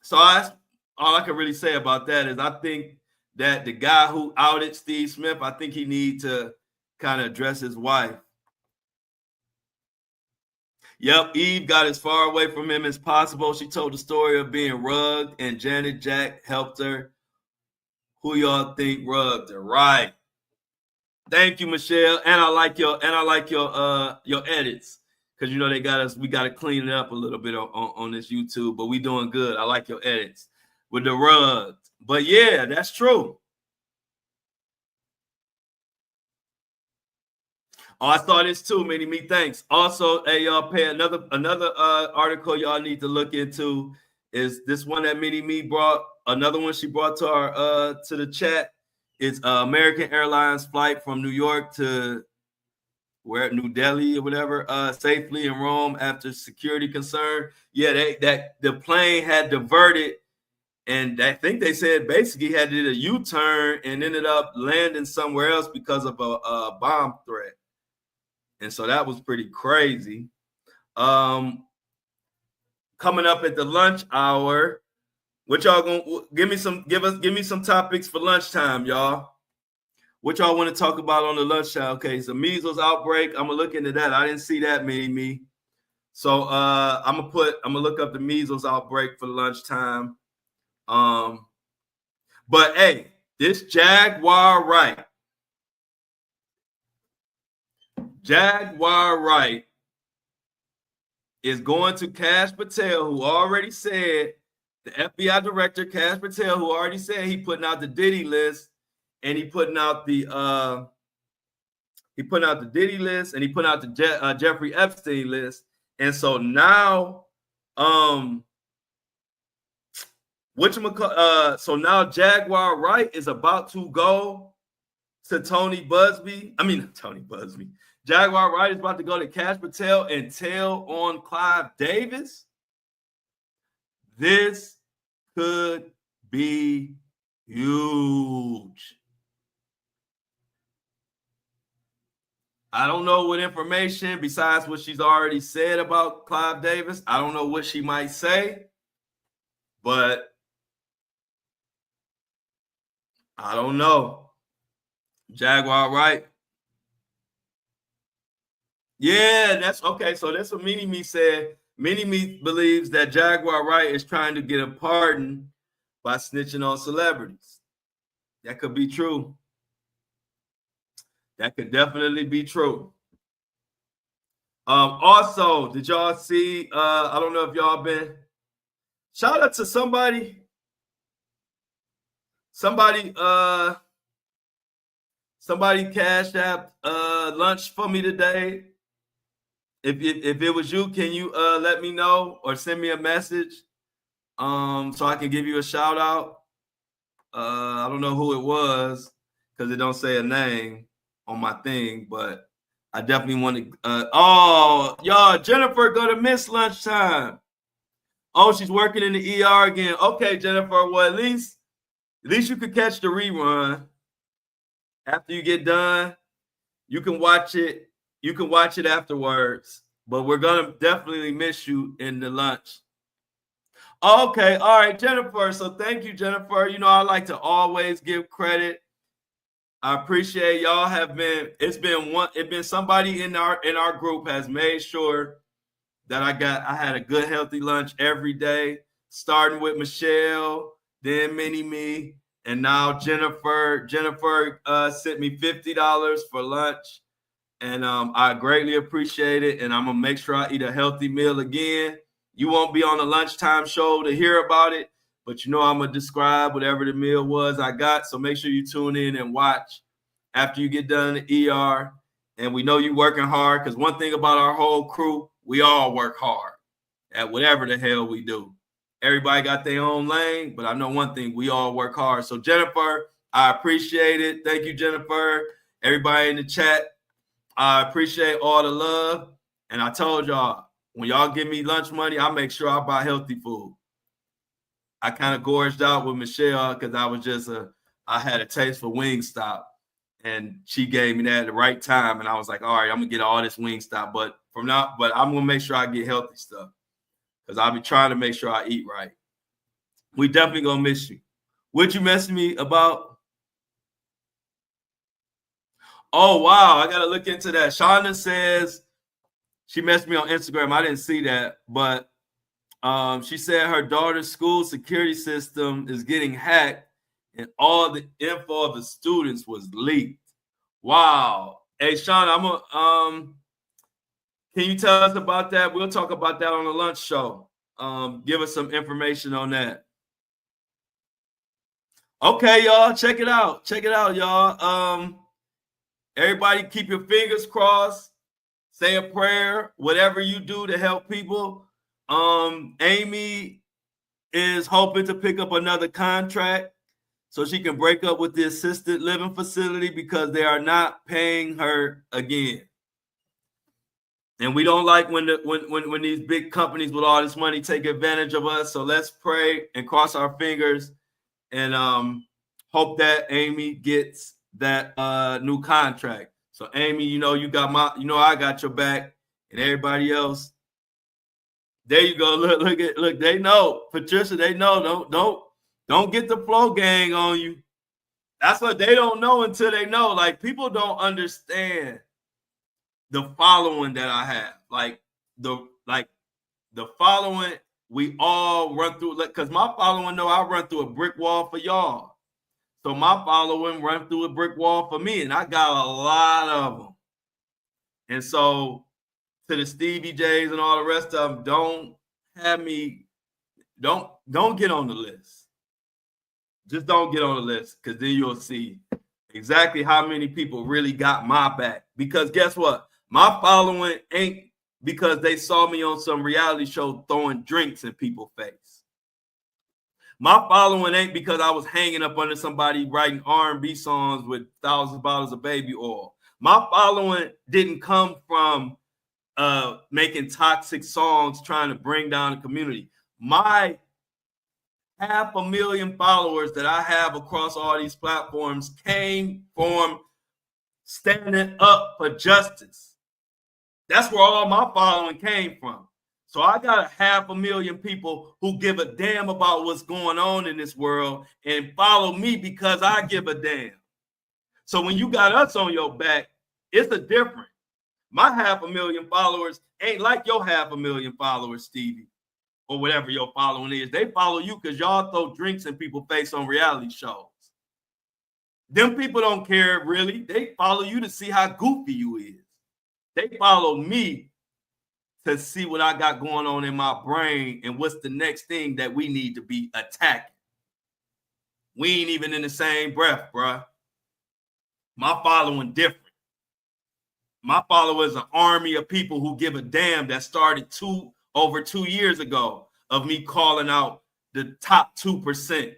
So all I can really say about that is I think that the guy who outed Steve Smith, I think he need to kind of address his wife. Yep, Eve got as far away from him as possible. She told the story of being rugged, and Janet Jack helped her. Who y'all think rugged her? Right. Thank you, Michelle. And I like your edits. because you know they got us. We got to clean it up a little bit on this YouTube, but we doing good. I like your edits with the rugs. But yeah, that's true. Oh, I saw this too, Mini Me. Thanks. Also, hey, y'all, pay another article y'all need to look into is this one that Mini Me brought. Another one she brought to our to the chat. It's American Airlines flight from New York to where New Delhi or whatever, safely in Rome after security concern. Yeah, that the plane had diverted, and I think they said basically had to do a U-turn and ended up landing somewhere else because of a bomb threat. And so that was pretty crazy. Coming up at the lunch hour, what y'all gonna give me some topics for lunchtime, y'all. What y'all want to talk about on the lunchtime? Okay, so measles outbreak. I'm gonna look into that. I didn't see that, me. So I'm gonna look up the measles outbreak for lunchtime. But hey, this Jaguar Wright is going to Kash Patel, who already said, the FBI director, Kash Patel, who already said he putting out the Diddy list, and he putting out the Diddy list, and he put out the Jeffrey Epstein list. And so now, so now Jaguar Wright is about to go to Jaguar Wright is about to go to Kash Patel and tell on Clive Davis. This could be huge. I don't know what information besides what she's already said about Clive Davis. I don't know what she might say, but I don't know. Jaguar Wright. Yeah, that's okay. So that's what Mini Me said. Mini Me believes that Jaguar Wright is trying to get a pardon by snitching on celebrities. That could be true. That could definitely be true. Also, did y'all see? I don't know if y'all been. Shout out to somebody. Somebody cashed out lunch for me today. If it was you, can you let me know or send me a message so I can give you a shout out? I don't know who it was because it don't say a name on my thing, but I definitely want to. Oh, y'all, Jennifer gonna miss lunchtime. Oh, she's working in the ER again. Okay, Jennifer. Well, at least you could catch the rerun after you get done. You can watch it. You can watch it afterwards. But we're gonna definitely miss you in the lunch. Okay, all right, Jennifer. So thank you, Jennifer. You know, I like to always give credit. I appreciate y'all it's been somebody in our group has made sure that I had a good healthy lunch every day, starting with Michelle, then Mini Me, and now Jennifer. Jennifer sent me $50 for lunch, and I greatly appreciate it. And I'm gonna make sure I eat a healthy meal again. You won't be on the lunchtime show to hear about it, but you know I'm gonna describe whatever the meal was I got. So make sure you tune in and watch after you get done in the ER. And we know you working hard, because one thing about our whole crew, we all work hard at whatever the hell we do. Everybody got their own lane, but I know one thing, we all work hard. So Jennifer, I appreciate it. Thank you, Jennifer. Everybody in the chat, I appreciate all the love. And I told y'all, when y'all give me lunch money, I make sure I buy healthy food. I kind of gorged out with Michelle because I had a taste for Wingstop. And she gave me that at the right time. And I was like, all right, I'm going to get all this Wingstop. But I'm going to make sure I get healthy stuff, because I'll be trying to make sure I eat right. We definitely going to miss you. What you messing me about? Oh, wow. I got to look into that. Shauna says she messaged me on Instagram. I didn't see that. But she said her daughter's school security system is getting hacked and all the info of the students was leaked. Wow. Hey, Sean, Can you tell us about that? We'll talk about that on the lunch show. Give us some information on that. Okay, y'all, check it out. Check it out, y'all. Everybody keep your fingers crossed. Say a prayer, whatever you do to help people. Amy is hoping to pick up another contract so she can break up with the assisted living facility because they are not paying her again. And we don't like when these big companies with all this money take advantage of us. So let's pray and cross our fingers and hope that Amy gets that new contract. So Amy, you got I got your back, and everybody else. There you go. Look. They know, Patricia. They know. Don't get the flow gang on you. That's what they don't know until they know. Like, people don't understand the following that I have. Like the following we all run through. Because my following know I run through a brick wall for y'all. So my following run through a brick wall for me, and I got a lot of them. And so, to the Stevie J's and all the rest of them, don't get on the list. Just don't get on the list, because then you'll see exactly how many people really got my back. Because guess what? My following ain't because they saw me on some reality show throwing drinks in people's face. My following ain't because I was hanging up under somebody writing R&B songs with thousands of bottles of baby oil. My following didn't come from making toxic songs trying to bring down the community. My 500,000 followers that I have across all these platforms came from standing up for justice. That's where all my following came from. So I got 500,000 people who give a damn about what's going on in this world and follow me because I give a damn. So when you got us on your back, it's a difference. My 500,000 followers ain't like your 500,000 followers, Stevie, or whatever your following is. They follow you because y'all throw drinks in people's face on reality shows. Them people don't care, really. They follow you to see how goofy you is. They follow me to see what I got going on in my brain and what's the next thing that we need to be attacking. We ain't even in the same breath, bruh. My following different. My followers are an army of people who give a damn that started over 2 years ago of me calling out the top 2%.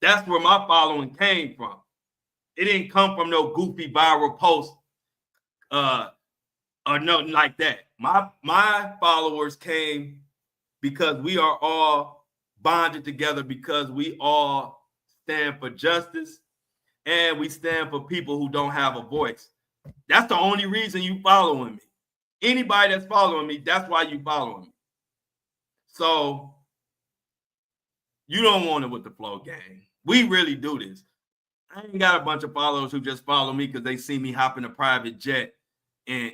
That's where my following came from. It didn't come from no goofy viral post or nothing like that. My followers came because we are all bonded together, because we all stand for justice and we stand for people who don't have a voice. That's the only reason you following me. Anybody that's following me, that's why you following me. So you don't want it with the flow gang. We really do this. I ain't got a bunch of followers who just follow me because they see me hop in a private jet and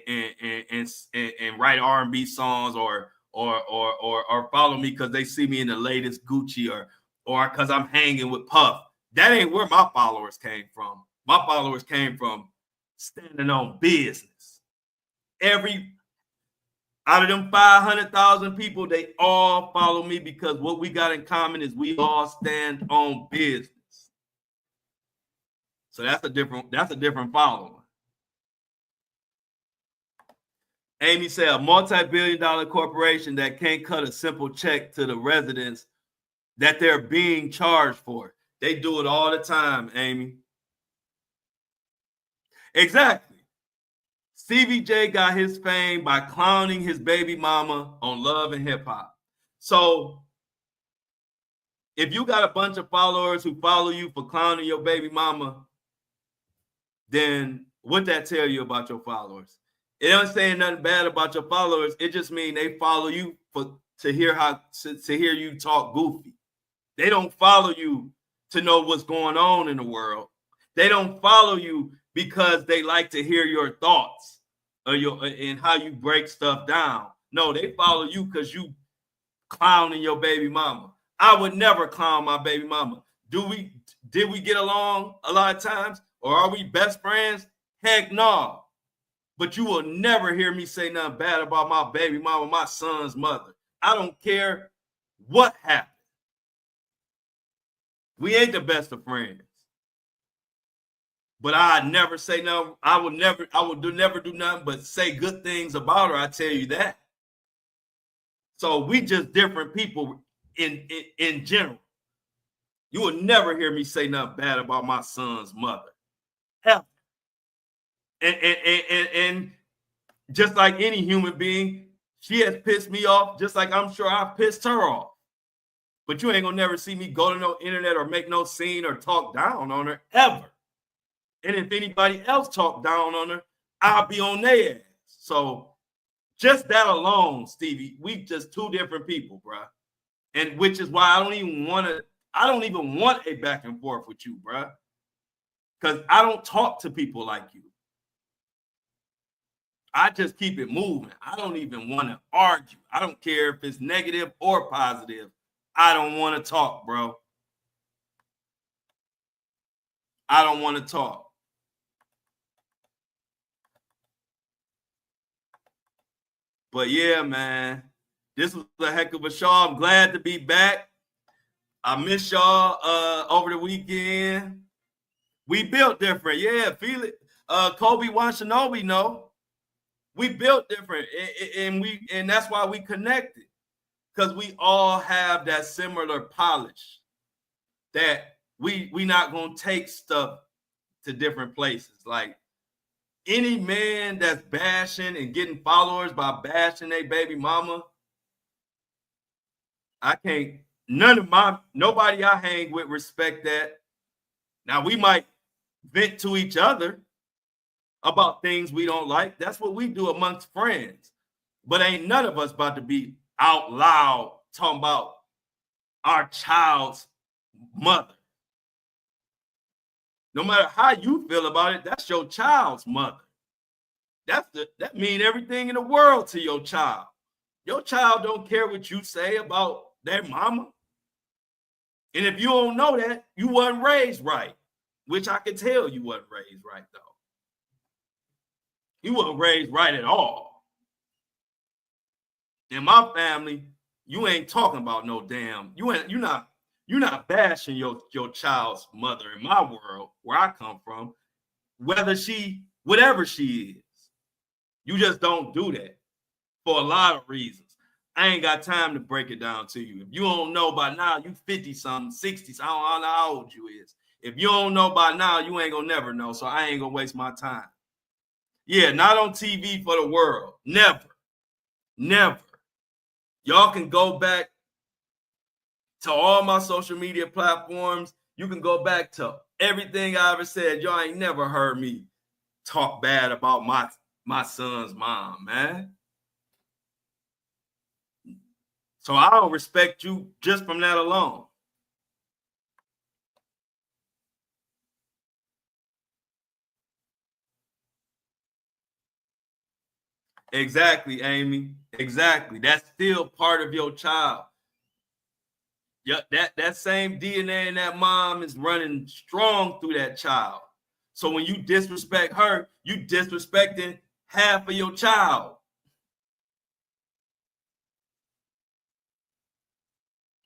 write R&B songs or follow me because they see me in the latest Gucci or because I'm hanging with Puff. That ain't where my followers came from. My followers came from standing on business. Out of them 500,000 people, they all follow me because what we got in common is we all stand on business. So that's a different following. Amy said a multi-billion-dollar corporation that can't cut a simple check to the residents that they're being charged for. They do it all the time, Amy. Exactly. Stevie J got his fame by clowning his baby mama on Love and Hip Hop. So if you got a bunch of followers who follow you for clowning your baby mama, then what that tell you about your followers? It don't say nothing bad about your followers. It just means they follow you to hear you talk goofy. They don't follow you to know what's going on in the world. They don't follow you because they like to hear your thoughts and how you break stuff down. No, they follow you because you clowning your baby mama. I would never clown my baby mama. Did we get along a lot of times? Or are we best friends? Heck no. But you will never hear me say nothing bad about my baby mama, my son's mother. I don't care what happened. We ain't the best of friends. But I'd never say no. I would never do nothing but say good things about her. I tell you that. So we just different people in general. You will never hear me say nothing bad about my son's mother. Hell. And just like any human being, she has pissed me off, just like I'm sure I've pissed her off. But you ain't gonna never see me go to no internet or make no scene or talk down on her ever. And if anybody else talk down on her, I'll be on their ass. So just that alone, Stevie, we just two different people, bro. And which is why I don't even want a back and forth with you, bro. Because I don't talk to people like you. I just keep it moving. I don't even want to argue. I don't care if it's negative or positive. I don't want to talk, bro. I don't want to talk. But yeah, man, this was a heck of a show. I'm glad to be back. I miss y'all over the weekend. We built different. Yeah, feel it. Kobe Watanabe, no. We built different. And that's why we connected. Because we all have that similar polish. That we not gonna take stuff to different places. Like any man that's bashing and getting followers by bashing their baby mama, I can't, nobody I hang with respect that. Now we might vent to each other about things we don't like. That's what we do amongst friends. But ain't none of us about to be out loud talking about our child's mother. No matter how you feel about it, that's your child's mother. That means everything in the world to your child. Your child don't care what you say about their mama. And if you don't know that, you wasn't raised right, which I can tell you wasn't raised right, though. You wasn't raised right at all. In my family, you ain't talking about no damn. You're not bashing your child's mother in my world, where I come from, whatever she is. You just don't do that for a lot of reasons. I ain't got time to break it down to you. If you don't know by now, you 50-something, 60s. I don't know how old you is. If you don't know by now, you ain't gonna never know. So I ain't gonna waste my time. Yeah, not on TV for the world. Never. Never. Y'all can go back to all my social media platforms. You can go back to everything I ever said. Y'all ain't never heard me talk bad about my son's mom, man. So I don't respect you just from that alone. Exactly, Amy. Exactly. That's still part of your child. Yeah, that same DNA in that mom is running strong through that child. So when you disrespect her, you disrespecting half of your child.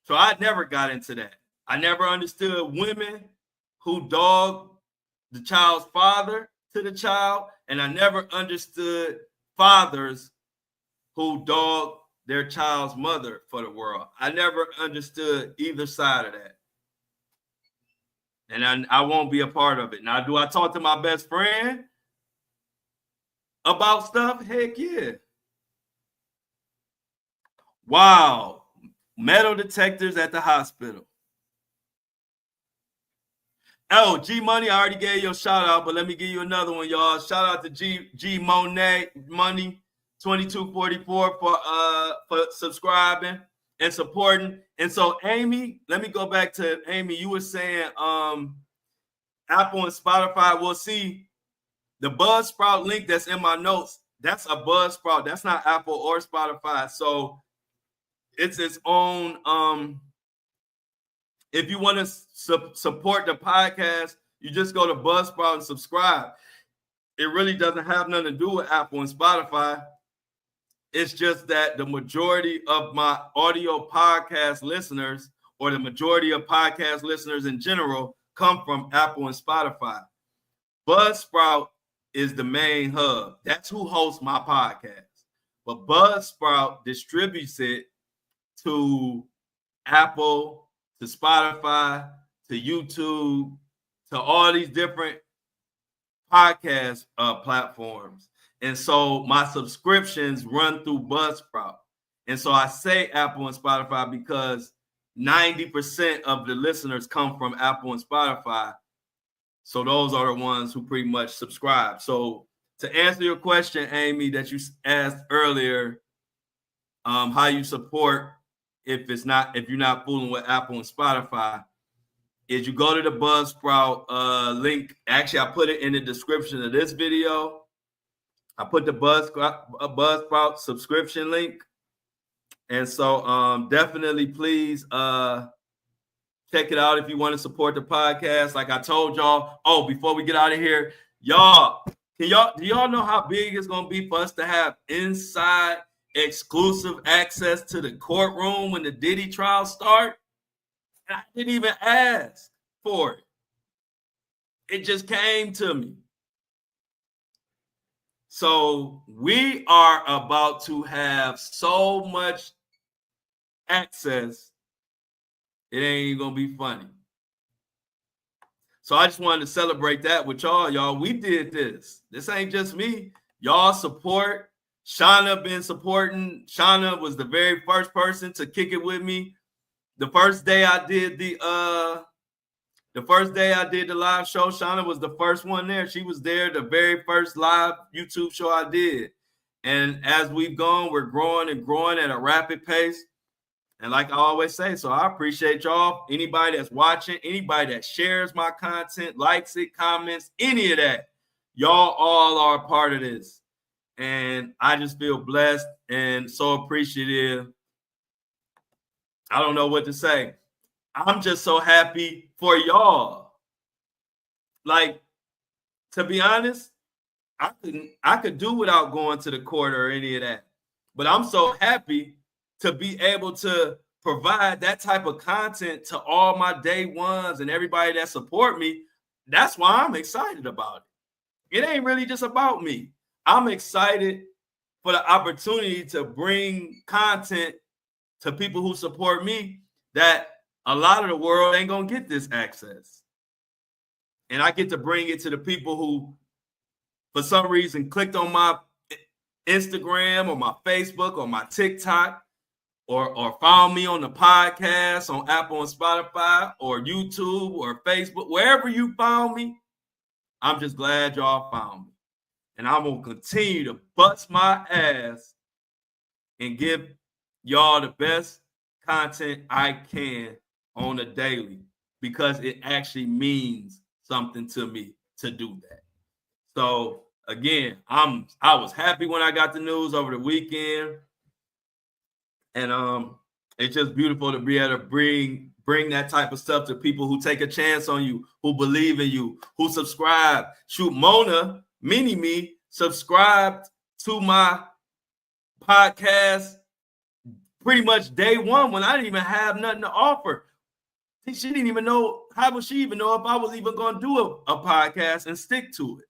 So I never got into that. I never understood women who dog the child's father to the child, and I never understood fathers who dog their child's mother for the world. I never understood either side of that. And I won't be a part of it. Now, do I talk to my best friend about stuff? Heck yeah. Wow. Metal detectors at the hospital. Oh, G Money, I already gave you a shout out, but let me give you another one, y'all. Shout out to G Monet Money 2244 for subscribing and supporting. And so, Amy, let me go back to Amy. You were saying Apple and Spotify. We'll see the Buzzsprout link that's in my notes. That's a Buzzsprout. That's not Apple or Spotify. So it's its own. If you want to support the podcast, you just go to Buzzsprout and subscribe. it really doesn't have nothing to do with Apple and Spotify. It's just that the majority of my audio podcast listeners, or the majority of podcast listeners in general, come from Apple and Spotify. Buzzsprout is the main hub. That's who hosts my podcast. But Buzzsprout distributes it to Apple, to Spotify, to YouTube, to all these different podcast platforms. And so my subscriptions run through Buzzsprout. And so I say Apple and Spotify because 90% of the listeners come from Apple and Spotify. So those are the ones who pretty much subscribe. So to answer your question, Amy, that you asked earlier, how you support if you're not fooling with Apple and Spotify, is you go to the Buzzsprout link. Actually, I put it in the description of this video. I put the Buzzsprout subscription link. And so definitely please check it out if you want to support the podcast. Like I told y'all, before we get out of here, do y'all know how big it's going to be for us to have inside exclusive access to the courtroom when the Diddy trial start? And I didn't even ask for it. It just came to me. So we are about to have so much access, it ain't even gonna be funny. So I just wanted to celebrate that with y'all. We did this. This ain't just me. Y'all support. Shauna been supporting. Shauna was the very first person to kick it with me. The first day I did the live show, Shauna was the first one there. She was there the very first live YouTube show I did. And as we've gone, we're growing and growing at a rapid pace. And like I always say, so I appreciate y'all. Anybody that's watching, anybody that shares my content, likes it, comments, any of that, y'all all are a part of this. And I just feel blessed and so appreciative. I don't know what to say. I'm just so happy for y'all. Like, to be honest, I could do without going to the court or any of that. But I'm so happy to be able to provide that type of content to all my day ones and everybody that support me. That's why I'm excited about it. It ain't really just about me. I'm excited for the opportunity to bring content to people who support me that a lot of the world ain't gonna get this access. And I get to bring it to the people who, for some reason, clicked on my Instagram or my Facebook or my TikTok, or found me on the podcast on Apple and Spotify or YouTube or Facebook. Wherever you found me, I'm just glad y'all found me. And I'm going to continue to bust my ass and give y'all the best content I can on a daily, because it actually means something to me to do that. So again, I was happy when I got the news over the weekend. And it's just beautiful to be able to bring that type of stuff to people who take a chance on you, who believe in you, who subscribe. Shoot, Mona, Mini-Me, subscribed to my podcast pretty much day one when I didn't even have nothing to offer. She didn't even know, how would she even know if I was even going to do a podcast and stick to it?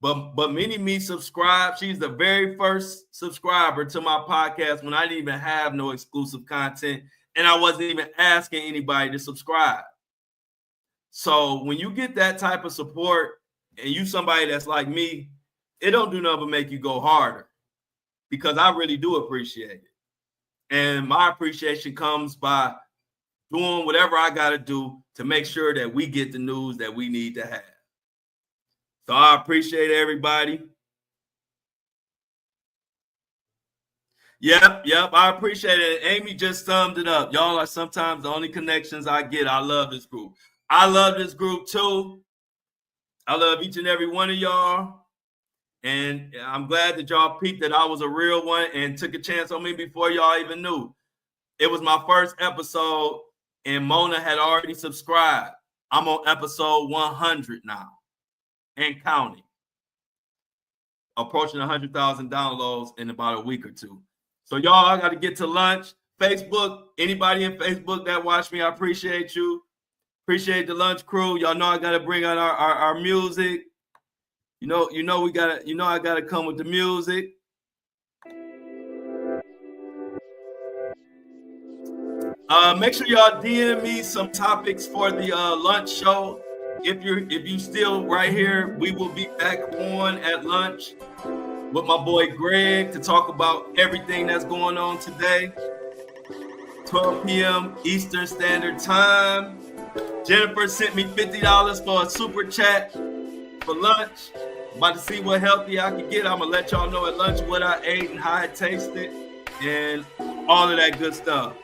But Mini-Me subscribed. She's the very first subscriber to my podcast when I didn't even have no exclusive content, and I wasn't even asking anybody to subscribe. So when you get that type of support and you somebody that's like me, it don't do nothing but make you go harder, because I really do appreciate it. And my appreciation comes by doing whatever I got to do to make sure that we get the news that we need to have. So I appreciate everybody. Yep. I appreciate it. Amy just summed it up. Y'all are sometimes the only connections I get. I love this group. I love this group too. I love each and every one of y'all. And I'm glad that y'all peeped that I was a real one and took a chance on me before y'all even knew. It was my first episode and Mona had already subscribed. I'm on episode 100 now and counting. approaching 100,000 downloads in about a week or two. So y'all, I got to get to lunch. Facebook, anybody in Facebook that watch me, I appreciate you. Appreciate the lunch crew. Y'all know I got to bring out our music. You know I gotta come with the music. Make sure y'all DM me some topics for the lunch show. If you still right here, we will be back on at lunch with my boy Greg to talk about everything that's going on today. 12 p.m. Eastern Standard Time. Jennifer sent me $50 for a super chat for lunch. I'm about to see what healthy I can get. I'm gonna let y'all know at lunch what I ate and how it tasted and all of that good stuff.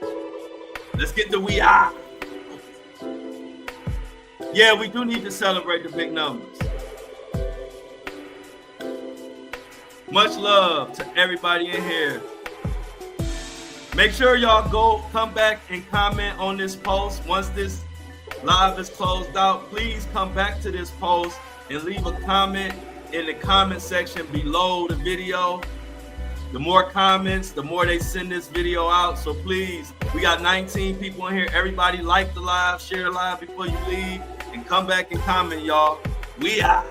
Let's get the we are. Yeah, we do need to celebrate the big numbers. Much love to everybody in here. Make sure y'all come back and comment on this post. Once this live is closed out, please come back to this post and leave a comment in the comment section below the video. The more comments, the more they send this video out. So please, we got 19 people in here. Everybody like the live, share the live before you leave, and come back and comment, y'all. We out.